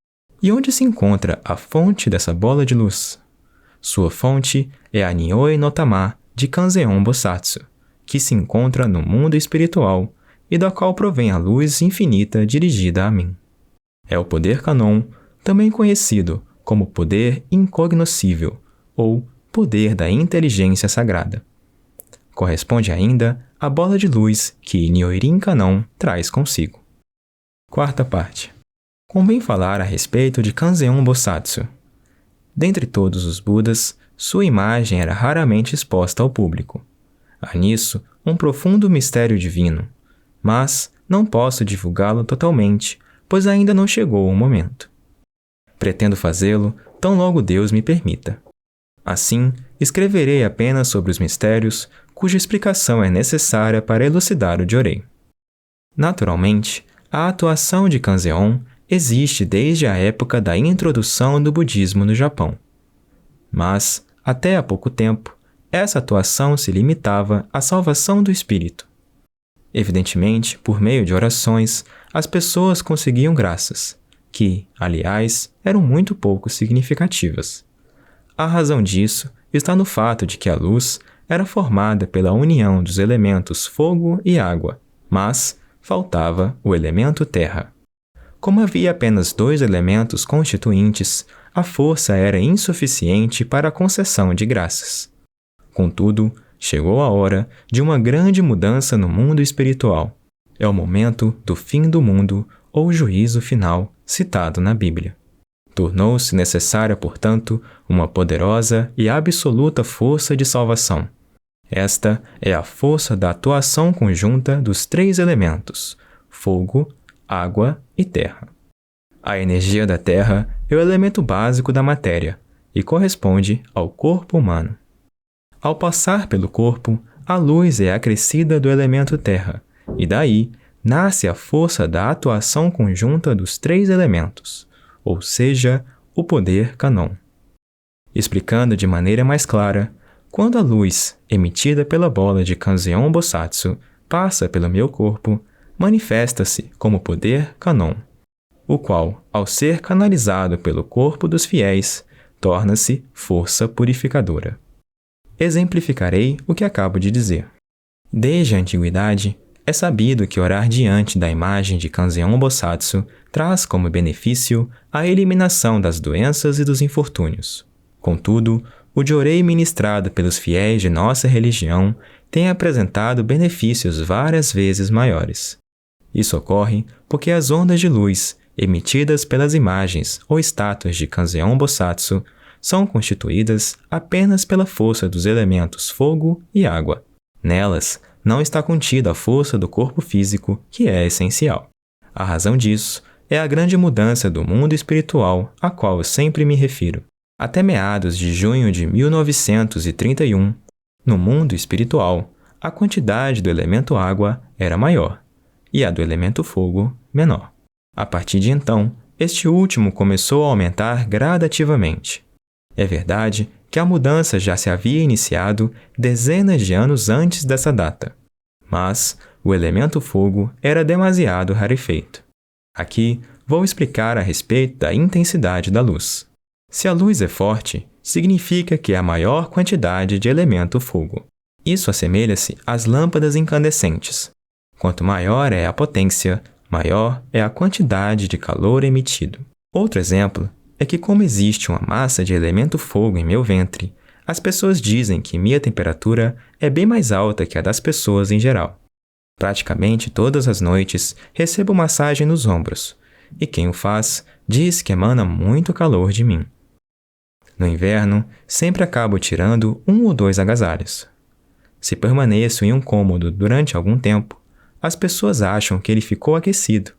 E onde se encontra a fonte dessa bola de luz? Sua fonte é a Nyoe no Tama de Kanzeon Bosatsu, que se encontra no mundo espiritual e da qual provém a luz infinita dirigida a mim. É o poder Kanon, também conhecido como poder incognoscível ou poder da inteligência sagrada. Corresponde ainda à bola de luz que Nyoirin Kanon traz consigo. Quarta parte. Convém falar a respeito de Kanzeon Bosatsu. Dentre todos os Budas, sua imagem era raramente exposta ao público. Há nisso um profundo mistério divino, mas não posso divulgá-lo totalmente, pois ainda não chegou o momento. Pretendo fazê-lo tão logo Deus me permita. Assim, escreverei apenas sobre os mistérios cuja explicação é necessária para elucidar o Jorei. Naturalmente, a atuação de Kanzeon existe desde a época da introdução do budismo no Japão. Mas, até há pouco tempo, essa atuação se limitava à salvação do espírito. Evidentemente, por meio de orações, as pessoas conseguiam graças, que, aliás, eram muito pouco significativas. A razão disso está no fato de que a luz era formada pela união dos elementos fogo e água, mas faltava o elemento terra. Como havia apenas 2 elementos constituintes, a força era insuficiente para a concessão de graças. Contudo, chegou a hora de uma grande mudança no mundo espiritual. É o momento do fim do mundo ou juízo final citado na Bíblia. Tornou-se necessária, portanto, uma poderosa e absoluta força de salvação. Esta é a força da atuação conjunta dos 3 elementos: fogo, água e terra. A energia da terra é o elemento básico da matéria e corresponde ao corpo humano. Ao passar pelo corpo, a luz é acrescida do elemento terra, e daí nasce a força da atuação conjunta dos 3 elementos, ou seja, o poder Kanon. Explicando de maneira mais clara, quando a luz emitida pela bola de Kanzeon Bosatsu passa pelo meu corpo, manifesta-se como poder Kanon, o qual, ao ser canalizado pelo corpo dos fiéis, torna-se força purificadora. Exemplificarei o que acabo de dizer. Desde a antiguidade, é sabido que orar diante da imagem de Kanzeon Bosatsu traz como benefício a eliminação das doenças e dos infortúnios. Contudo, o jorei ministrado pelos fiéis de nossa religião tem apresentado benefícios várias vezes maiores. Isso ocorre porque as ondas de luz emitidas pelas imagens ou estátuas de Kanzeon Bosatsu são constituídas apenas pela força dos elementos fogo e água. Nelas, não está contida a força do corpo físico, que é essencial. A razão disso é a grande mudança do mundo espiritual a qual eu sempre me refiro. Até meados de junho de 1931, no mundo espiritual, a quantidade do elemento água era maior e a do elemento fogo menor. A partir de então, este último começou a aumentar gradativamente. É verdade que a mudança já se havia iniciado dezenas de anos antes dessa data, mas o elemento fogo era demasiado rarefeito. Aqui vou explicar a respeito da intensidade da luz. Se a luz é forte, significa que há maior quantidade de elemento fogo. Isso assemelha-se às lâmpadas incandescentes. Quanto maior é a potência, maior é a quantidade de calor emitido. Outro exemplo é que, como existe uma massa de elemento fogo em meu ventre, as pessoas dizem que minha temperatura é bem mais alta que a das pessoas em geral. Praticamente todas as noites recebo massagem nos ombros, e quem o faz diz que emana muito calor de mim. No inverno, sempre acabo tirando 1 ou 2 agasalhos. Se permaneço em um cômodo durante algum tempo, as pessoas acham que ele ficou aquecido,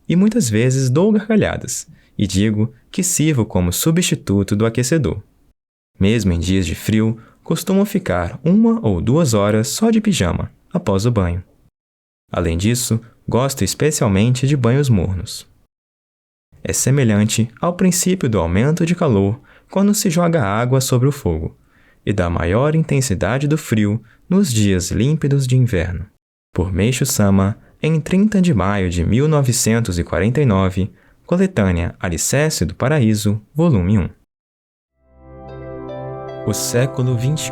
e muitas vezes dou gargalhadas e digo que sirvo como substituto do aquecedor. Mesmo em dias de frio, costumo ficar 1 ou 2 horas só de pijama, após o banho. Além disso, gosto especialmente de banhos mornos. É semelhante ao princípio do aumento de calor quando se joga água sobre o fogo, e da maior intensidade do frio nos dias límpidos de inverno. Por Meishu Sama, em 30 de maio de 1949, coletânea Alicerce do Paraíso, volume 1. O século XXI.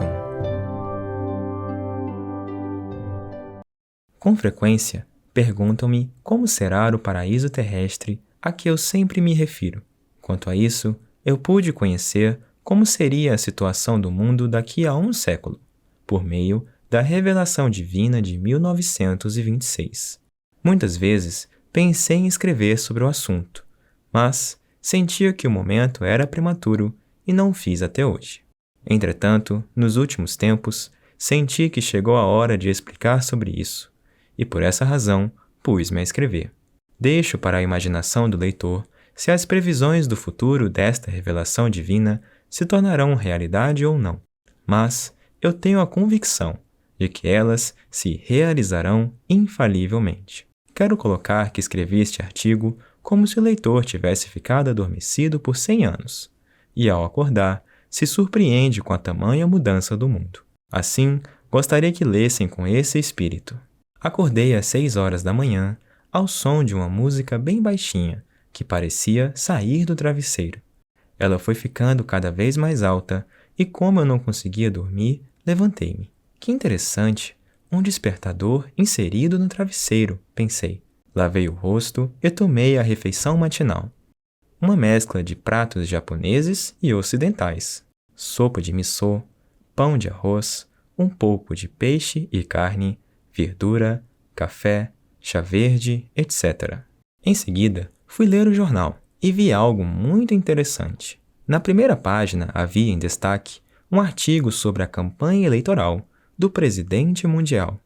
Com frequência, perguntam-me como será o paraíso terrestre a que eu sempre me refiro. Quanto a isso, eu pude conhecer como seria a situação do mundo daqui a um século, por meio da revelação divina de 1926. Muitas vezes pensei em escrever sobre o assunto, mas sentia que o momento era prematuro e não fiz até hoje. Entretanto, nos últimos tempos, senti que chegou a hora de explicar sobre isso, e por essa razão pus-me a escrever. Deixo para a imaginação do leitor se as previsões do futuro desta revelação divina se tornarão realidade ou não, mas eu tenho a convicção de que elas se realizarão infalivelmente. Quero colocar que escrevi este artigo como se o leitor tivesse ficado adormecido por 100 anos, e ao acordar, se surpreende com a tamanha mudança do mundo. Assim, gostaria que lessem com esse espírito. Acordei às 6 horas da manhã, ao som de uma música bem baixinha, que parecia sair do travesseiro. Ela foi ficando cada vez mais alta, e como eu não conseguia dormir, levantei-me. Que interessante, um despertador inserido no travesseiro, pensei. Lavei o rosto e tomei a refeição matinal. Uma mescla de pratos japoneses e ocidentais. Sopa de miso, pão de arroz, um pouco de peixe e carne, verdura, café, chá verde, etc. Em seguida, fui ler o jornal e vi algo muito interessante. Na primeira página havia em destaque um artigo sobre a campanha eleitoral do presidente mundial.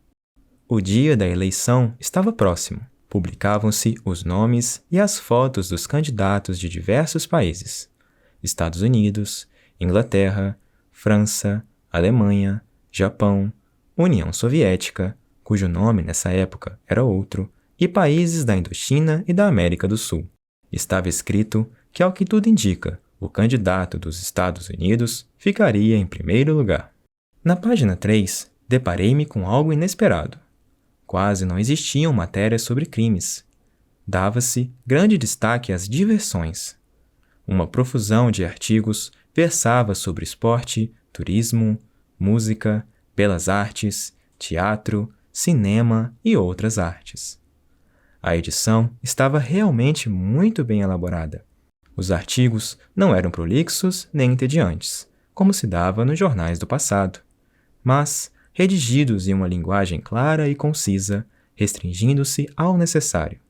O dia da eleição estava próximo. Publicavam-se os nomes e as fotos dos candidatos de diversos países: Estados Unidos, Inglaterra, França, Alemanha, Japão, União Soviética, cujo nome nessa época era outro, e países da Indochina e da América do Sul. Estava escrito que, ao que tudo indica, o candidato dos Estados Unidos ficaria em primeiro lugar. Na página 3, deparei-me com algo inesperado. Quase não existiam matérias sobre crimes. Dava-se grande destaque às diversões. Uma profusão de artigos versava sobre esporte, turismo, música, belas artes, teatro, cinema e outras artes. A edição estava realmente muito bem elaborada. Os artigos não eram prolixos nem entediantes, como se dava nos jornais do passado, mas redigidos em uma linguagem clara e concisa, restringindo-se ao necessário.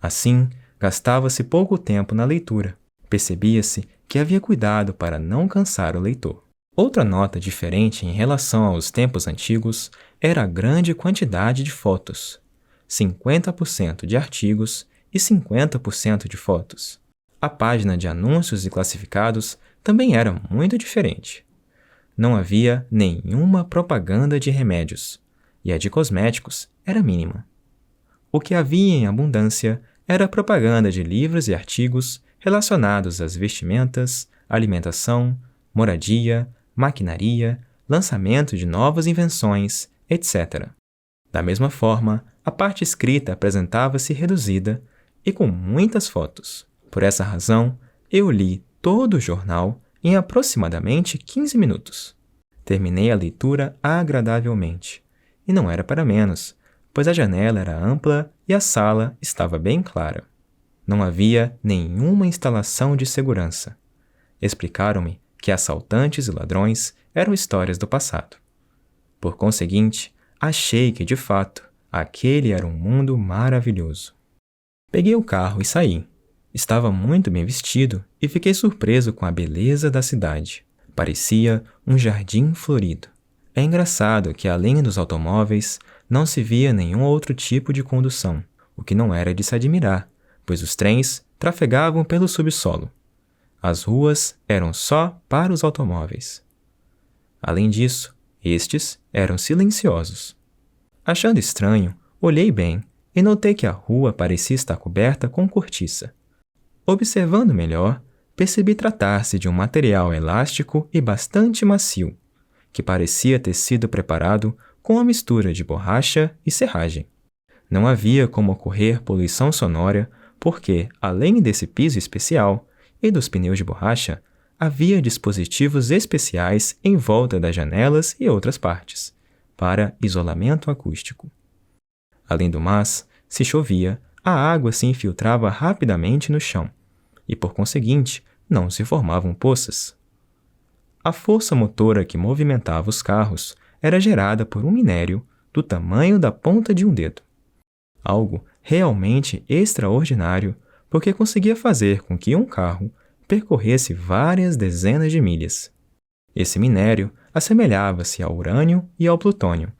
Assim, gastava-se pouco tempo na leitura. Percebia-se que havia cuidado para não cansar o leitor. Outra nota diferente em relação aos tempos antigos era a grande quantidade de fotos. 50% de artigos e 50% de fotos. A página de anúncios e classificados também era muito diferente. Não havia nenhuma propaganda de remédios, e a de cosméticos era mínima. O que havia em abundância era propaganda de livros e artigos relacionados às vestimentas, alimentação, moradia, maquinaria, lançamento de novas invenções, etc. Da mesma forma, a parte escrita apresentava-se reduzida e com muitas fotos. Por essa razão, eu li todo o jornal em aproximadamente 15 minutos. Terminei a leitura agradavelmente, e não era para menos, pois a janela era ampla e a sala estava bem clara. Não havia nenhuma instalação de segurança. Explicaram-me que assaltantes e ladrões eram histórias do passado. Por conseguinte, achei que, de fato, aquele era um mundo maravilhoso. Peguei o carro e saí. Estava muito bem vestido e fiquei surpreso com a beleza da cidade. Parecia um jardim florido. É engraçado que, além dos automóveis, não se via nenhum outro tipo de condução, o que não era de se admirar, pois os trens trafegavam pelo subsolo. As ruas eram só para os automóveis. Além disso, estes eram silenciosos. Achando estranho, olhei bem e notei que a rua parecia estar coberta com cortiça. Observando melhor, percebi tratar-se de um material elástico e bastante macio, que parecia ter sido preparado com uma mistura de borracha e serragem. Não havia como ocorrer poluição sonora, porque, além desse piso especial e dos pneus de borracha, havia dispositivos especiais em volta das janelas e outras partes, para isolamento acústico. Além do mais, se chovia, a água se infiltrava rapidamente no chão, e, por conseguinte, não se formavam poças. A força motora que movimentava os carros era gerada por um minério do tamanho da ponta de um dedo. Algo realmente extraordinário, porque conseguia fazer com que um carro percorresse várias dezenas de milhas. Esse minério assemelhava-se ao urânio e ao plutônio,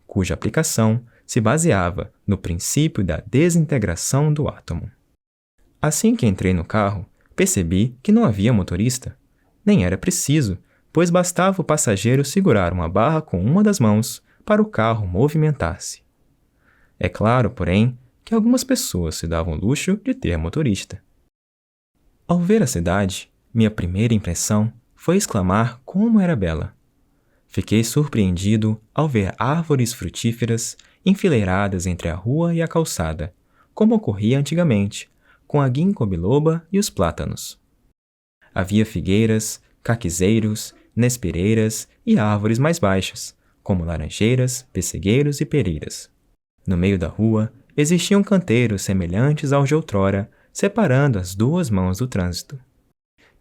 cuja aplicação se baseava no princípio da desintegração do átomo. Assim que entrei no carro, percebi que não havia motorista. Nem era preciso, pois bastava o passageiro segurar uma barra com uma das mãos para o carro movimentar-se. É claro, porém, que algumas pessoas se davam o luxo de ter motorista. Ao ver a cidade, minha primeira impressão foi exclamar como era bela. Fiquei surpreendido ao ver árvores frutíferas enfileiradas entre a rua e a calçada, como ocorria antigamente, com a ginkgo biloba e os plátanos. Havia figueiras, caquizeiros, nespireiras e árvores mais baixas, como laranjeiras, pessegueiros e pereiras. No meio da rua, existiam canteiros semelhantes aos de outrora, separando as duas mãos do trânsito.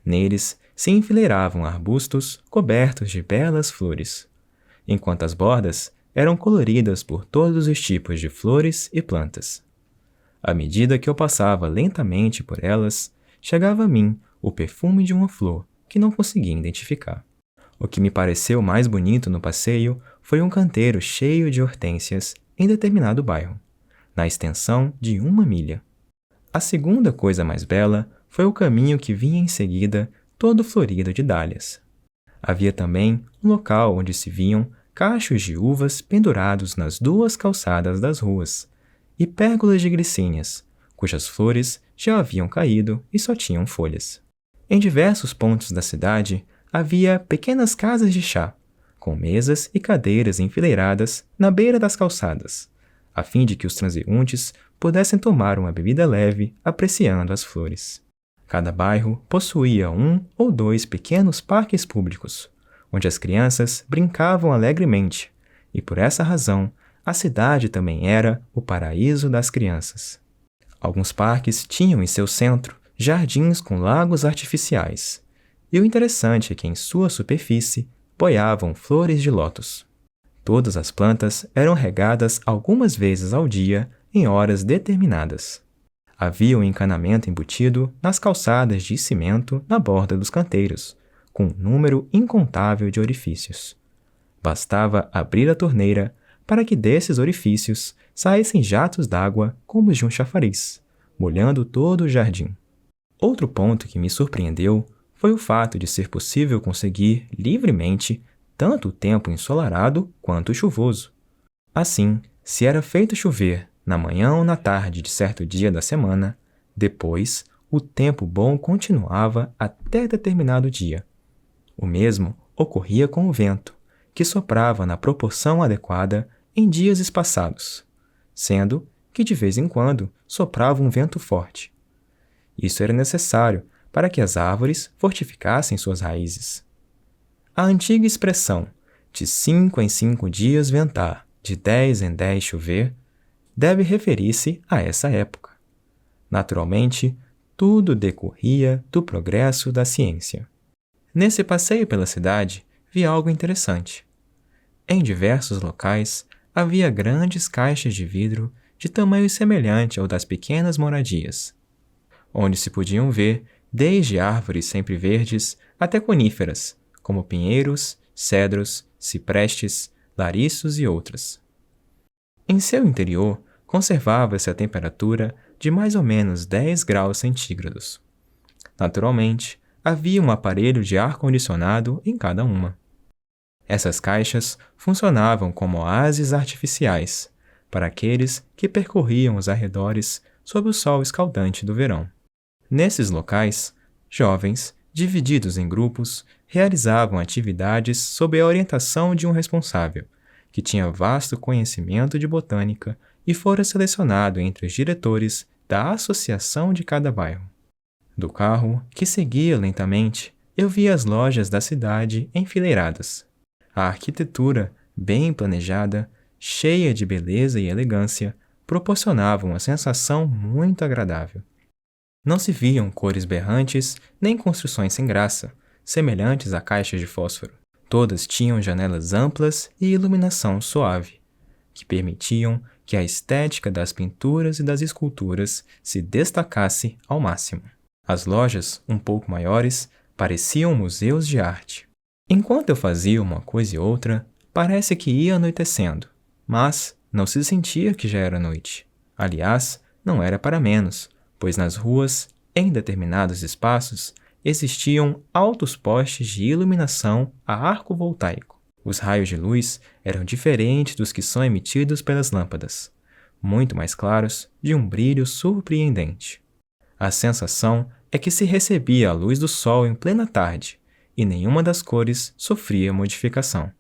Neles se enfileiravam arbustos cobertos de belas flores, enquanto as bordas eram coloridas por todos os tipos de flores e plantas. À medida que eu passava lentamente por elas, chegava a mim o perfume de uma flor que não conseguia identificar. O que me pareceu mais bonito no passeio foi um canteiro cheio de hortênsias em determinado bairro, na extensão de 1 milha. A segunda coisa mais bela foi o caminho que vinha em seguida, todo florido de dálias. Havia também um local onde se viam cachos de uvas pendurados nas duas calçadas das ruas, e pérgolas de glicínias, cujas flores já haviam caído e só tinham folhas. Em diversos pontos da cidade havia pequenas casas de chá, com mesas e cadeiras enfileiradas na beira das calçadas, a fim de que os transeuntes pudessem tomar uma bebida leve apreciando as flores. Cada bairro possuía 1 ou 2 pequenos parques públicos, onde as crianças brincavam alegremente, e por essa razão a cidade também era o paraíso das crianças. Alguns parques tinham em seu centro jardins com lagos artificiais, e o interessante é que em sua superfície boiavam flores de lótus. Todas as plantas eram regadas algumas vezes ao dia em horas determinadas. Havia um encanamento embutido nas calçadas de cimento na borda dos canteiros, com um número incontável de orifícios. Bastava abrir a torneira para que desses orifícios saíssem jatos d'água como os de um chafariz, molhando todo o jardim. Outro ponto que me surpreendeu foi o fato de ser possível conseguir livremente tanto o tempo ensolarado quanto chuvoso. Assim, se era feito chover na manhã ou na tarde de certo dia da semana, depois o tempo bom continuava até determinado dia. O mesmo ocorria com o vento, que soprava na proporção adequada em dias espaçados, sendo que de vez em quando soprava um vento forte. Isso era necessário para que as árvores fortificassem suas raízes. A antiga expressão de 5 em 5 dias ventar, de 10 em 10 chover, deve referir-se a essa época. Naturalmente, tudo decorria do progresso da ciência. Nesse passeio pela cidade, vi algo interessante. Em diversos locais, havia grandes caixas de vidro de tamanho semelhante ao das pequenas moradias, onde se podiam ver desde árvores sempre verdes até coníferas, como pinheiros, cedros, ciprestes, lariços e outras. Em seu interior, conservava-se a temperatura de mais ou menos 10 graus centígrados. Naturalmente, havia um aparelho de ar-condicionado em cada uma. Essas caixas funcionavam como oásis artificiais para aqueles que percorriam os arredores sob o sol escaldante do verão. Nesses locais, jovens, divididos em grupos, realizavam atividades sob a orientação de um responsável, que tinha vasto conhecimento de botânica e fora selecionado entre os diretores da associação de cada bairro. Do carro, que seguia lentamente, eu via as lojas da cidade enfileiradas. A arquitetura, bem planejada, cheia de beleza e elegância, proporcionava uma sensação muito agradável. Não se viam cores berrantes nem construções sem graça, semelhantes a caixas de fósforo. Todas tinham janelas amplas e iluminação suave, que permitiam que a estética das pinturas e das esculturas se destacasse ao máximo. As lojas, um pouco maiores, pareciam museus de arte. Enquanto eu fazia uma coisa e outra, parece que ia anoitecendo, mas não se sentia que já era noite. Aliás, não era para menos, pois nas ruas, em determinados espaços, existiam altos postes de iluminação a arco voltaico. Os raios de luz eram diferentes dos que são emitidos pelas lâmpadas, muito mais claros, de um brilho surpreendente. A sensação é que se recebia a luz do sol em plena tarde, e nenhuma das cores sofria modificação.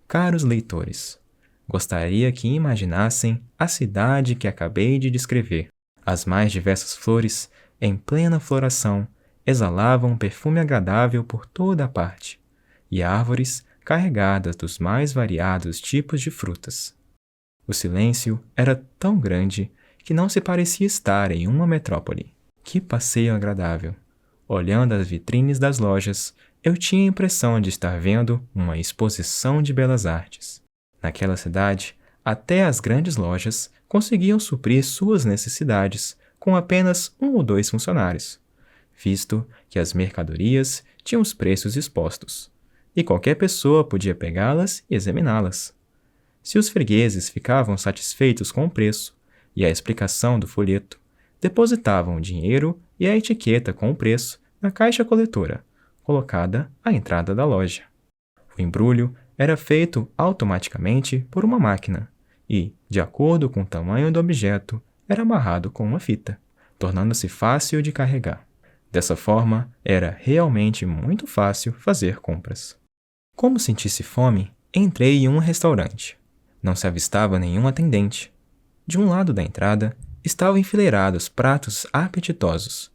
Caros leitores, gostaria que imaginassem a cidade que acabei de descrever. As mais diversas flores, em plena floração, exalavam um perfume agradável por toda a parte, e árvores carregadas dos mais variados tipos de frutas. O silêncio era tão grande que não se parecia estar em uma metrópole. Que passeio agradável! Olhando as vitrines das lojas, eu tinha a impressão de estar vendo uma exposição de belas artes. Naquela cidade, até as grandes lojas conseguiam suprir suas necessidades com apenas 1 ou 2 funcionários, visto que as mercadorias tinham os preços expostos, e qualquer pessoa podia pegá-las e examiná-las. Se os fregueses ficavam satisfeitos com o preço e a explicação do folheto, depositavam o dinheiro e a etiqueta com o preço na caixa coletora, colocada à entrada da loja. O embrulho era feito automaticamente por uma máquina e, de acordo com o tamanho do objeto, era amarrado com uma fita, tornando-se fácil de carregar. Dessa forma, era realmente muito fácil fazer compras. Como sentisse fome, entrei em um restaurante. Não se avistava nenhum atendente. De um lado da entrada, estavam enfileirados pratos apetitosos,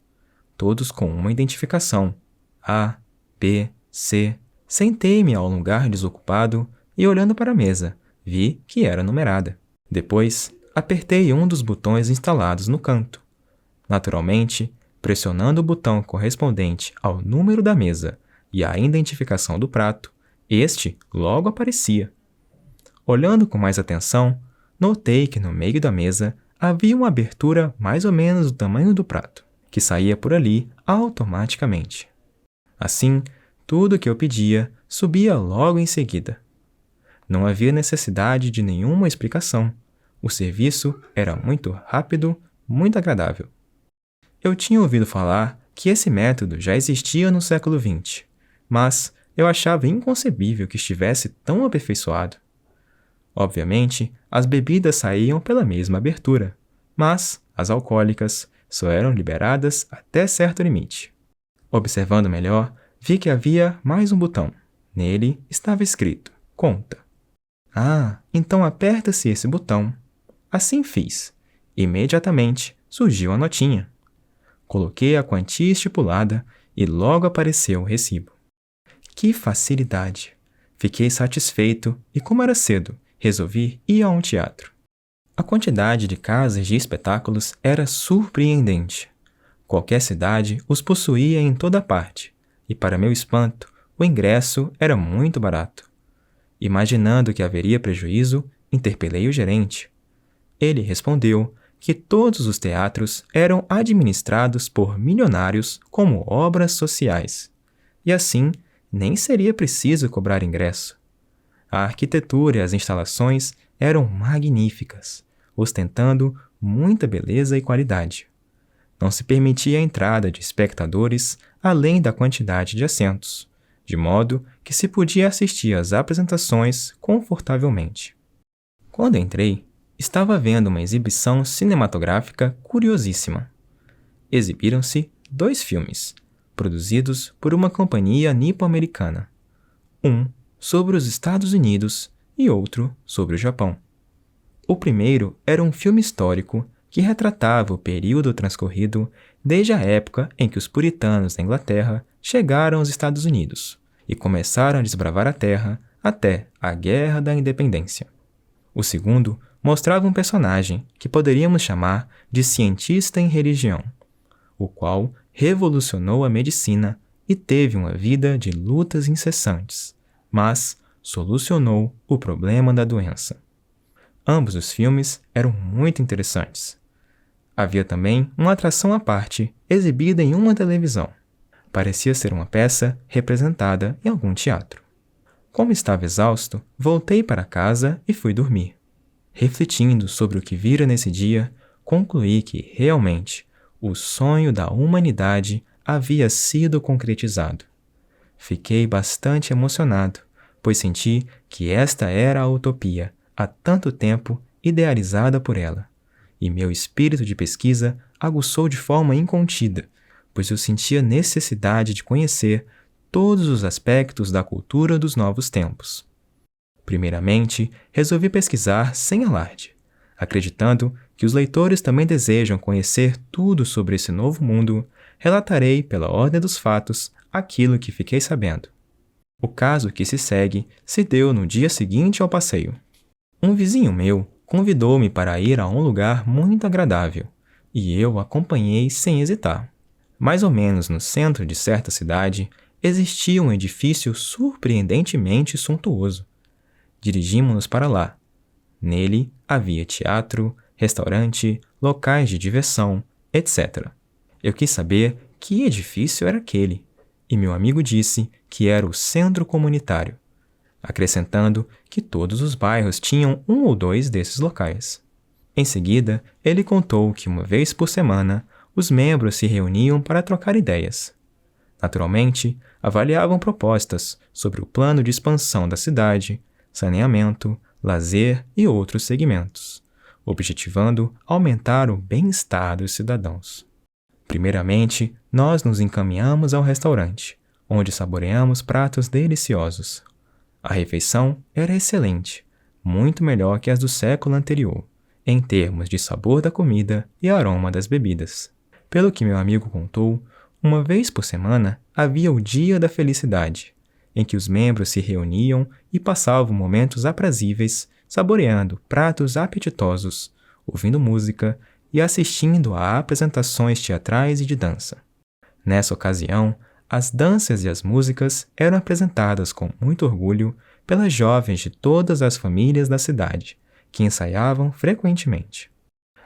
todos com uma identificação: A, B, C. Sentei-me ao lugar desocupado e, olhando para a mesa, vi que era numerada. Depois, apertei um dos botões instalados no canto. Naturalmente, pressionando o botão correspondente ao número da mesa e à identificação do prato, este logo aparecia. Olhando com mais atenção, notei que no meio da mesa havia uma abertura mais ou menos do tamanho do prato, que saía por ali automaticamente. Assim, tudo o que eu pedia subia logo em seguida. Não havia necessidade de nenhuma explicação. O serviço era muito rápido, muito agradável. Eu tinha ouvido falar que esse método já existia no século XX, mas eu achava inconcebível que estivesse tão aperfeiçoado. Obviamente, as bebidas saíam pela mesma abertura, mas as alcoólicas só eram liberadas até certo limite. Observando melhor, vi que havia mais um botão. Nele estava escrito: conta. Ah, então aperta-se esse botão. Assim fiz. Imediatamente surgiu a notinha. Coloquei a quantia estipulada e logo apareceu o recibo. Que facilidade! Fiquei satisfeito e, como era cedo, resolvi ir a um teatro. A quantidade de casas de espetáculos era surpreendente. Qualquer cidade os possuía em toda parte, e, para meu espanto, o ingresso era muito barato. Imaginando que haveria prejuízo, interpelei o gerente. Ele respondeu que todos os teatros eram administrados por milionários como obras sociais, e assim nem seria preciso cobrar ingresso. A arquitetura e as instalações eram magníficas, ostentando muita beleza e qualidade. Não se permitia a entrada de espectadores além da quantidade de assentos, de modo que se podia assistir às apresentações confortavelmente. Quando entrei, estava vendo uma exibição cinematográfica curiosíssima. Exibiram-se 2 filmes, produzidos por uma companhia nipo-americana. Um sobre os Estados Unidos e outro sobre o Japão. O primeiro era um filme histórico que retratava o período transcorrido desde a época em que os puritanos da Inglaterra chegaram aos Estados Unidos e começaram a desbravar a terra até a Guerra da Independência. O segundo mostrava um personagem que poderíamos chamar de cientista em religião, o qual revolucionou a medicina e teve uma vida de lutas incessantes, mas solucionou o problema da doença. Ambos os filmes eram muito interessantes. Havia também uma atração à parte, exibida em uma televisão. Parecia ser uma peça representada em algum teatro. Como estava exausto, voltei para casa e fui dormir. Refletindo sobre o que vira nesse dia, concluí que, realmente, o sonho da humanidade havia sido concretizado. Fiquei bastante emocionado, pois senti que esta era a utopia, há tanto tempo idealizada por ela, e meu espírito de pesquisa aguçou de forma incontida, pois eu sentia necessidade de conhecer todos os aspectos da cultura dos novos tempos. Primeiramente, resolvi pesquisar sem alarde, acreditando que os leitores também desejam conhecer tudo sobre esse novo mundo. Relatarei pela ordem dos fatos aquilo que fiquei sabendo. O caso que se segue se deu no dia seguinte ao passeio. Um vizinho meu convidou-me para ir a um lugar muito agradável, e eu acompanhei sem hesitar. Mais ou menos no centro de certa cidade, existia um edifício surpreendentemente suntuoso. Dirigimos-nos para lá. Nele havia teatro, restaurante, locais de diversão, etc. Eu quis saber que edifício era aquele, e meu amigo disse que era o centro comunitário, acrescentando que todos os bairros tinham um ou dois desses locais. Em seguida, ele contou que uma vez por semana os membros se reuniam para trocar ideias. Naturalmente, avaliavam propostas sobre o plano de expansão da cidade, saneamento, lazer e outros segmentos, objetivando aumentar o bem-estar dos cidadãos. Primeiramente, nós nos encaminhamos ao restaurante, onde saboreamos pratos deliciosos. A refeição era excelente, muito melhor que as do século anterior, em termos de sabor da comida e aroma das bebidas. Pelo que meu amigo contou, uma vez por semana havia o Dia da Felicidade, em que os membros se reuniam e passavam momentos aprazíveis, saboreando pratos apetitosos, ouvindo música e assistindo a apresentações teatrais e de dança. Nessa ocasião, as danças e as músicas eram apresentadas com muito orgulho pelas jovens de todas as famílias da cidade, que ensaiavam frequentemente.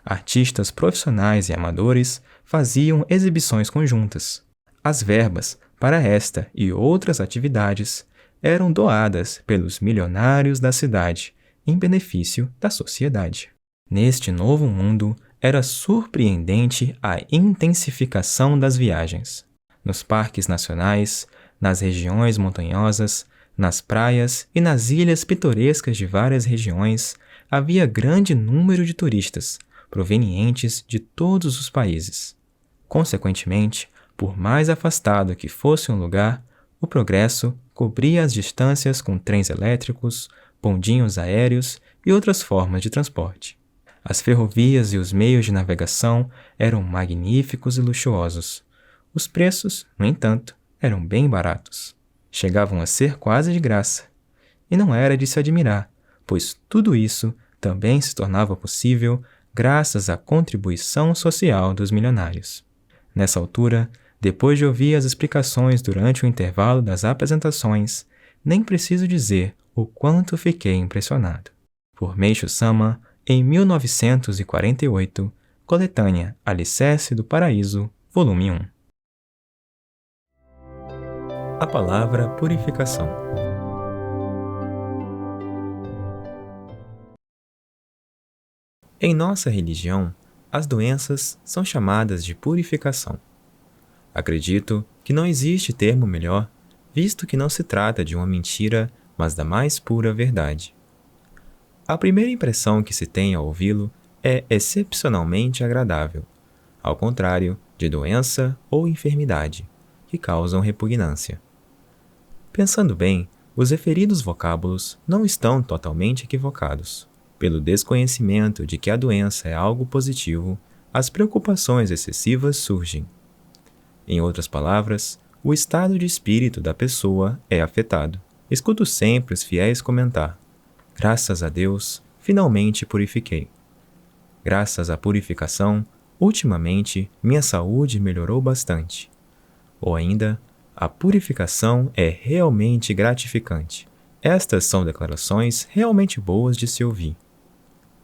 Artistas profissionais e amadores faziam exibições conjuntas. As verbas para esta e outras atividades eram doadas pelos milionários da cidade em benefício da sociedade. Neste novo mundo, era surpreendente a intensificação das viagens. Nos parques nacionais, nas regiões montanhosas, nas praias e nas ilhas pitorescas de várias regiões, havia grande número de turistas, provenientes de todos os países. Consequentemente, por mais afastado que fosse um lugar, o progresso cobria as distâncias com trens elétricos, bondinhos aéreos e outras formas de transporte. As ferrovias e os meios de navegação eram magníficos e luxuosos. Os preços, no entanto, eram bem baratos. Chegavam a ser quase de graça. E não era de se admirar, pois tudo isso também se tornava possível graças à contribuição social dos milionários. Nessa altura, depois de ouvir as explicações durante o intervalo das apresentações, nem preciso dizer o quanto fiquei impressionado. Por Meishu Sama, em 1948, coletânea Alicerce do Paraíso, volume 1. A palavra purificação. Em nossa religião, as doenças são chamadas de purificação. Acredito que não existe termo melhor, visto que não se trata de uma mentira, mas da mais pura verdade. A primeira impressão que se tem ao ouvi-lo é excepcionalmente agradável, ao contrário de doença ou enfermidade, que causam repugnância. Pensando bem, os referidos vocábulos não estão totalmente equivocados. Pelo desconhecimento de que a doença é algo positivo, as preocupações excessivas surgem. Em outras palavras, o estado de espírito da pessoa é afetado. Escuto sempre os fiéis comentar: graças a Deus, finalmente purifiquei. Graças à purificação, ultimamente minha saúde melhorou bastante. Ou ainda, a purificação é realmente gratificante. Estas são declarações realmente boas de se ouvir.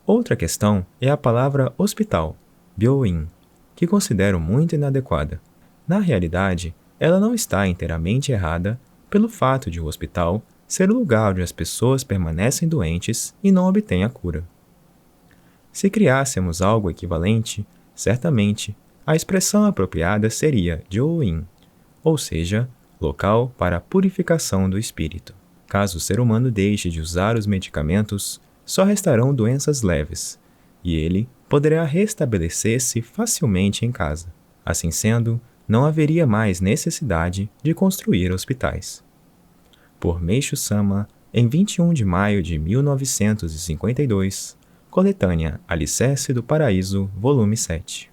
Outra questão é a palavra hospital, byoin, que considero muito inadequada. Na realidade, ela não está inteiramente errada pelo fato de o hospital ser o lugar onde as pessoas permanecem doentes e não obtêm a cura. Se criássemos algo equivalente, certamente a expressão apropriada seria jōin, ou seja, local para a purificação do espírito. Caso o ser humano deixe de usar os medicamentos, só restarão doenças leves, e ele poderá restabelecer-se facilmente em casa. Assim sendo, não haveria mais necessidade de construir hospitais. Por Meishu Sama, em 21 de maio de 1952, coletânea Alicerce do Paraíso, volume 7.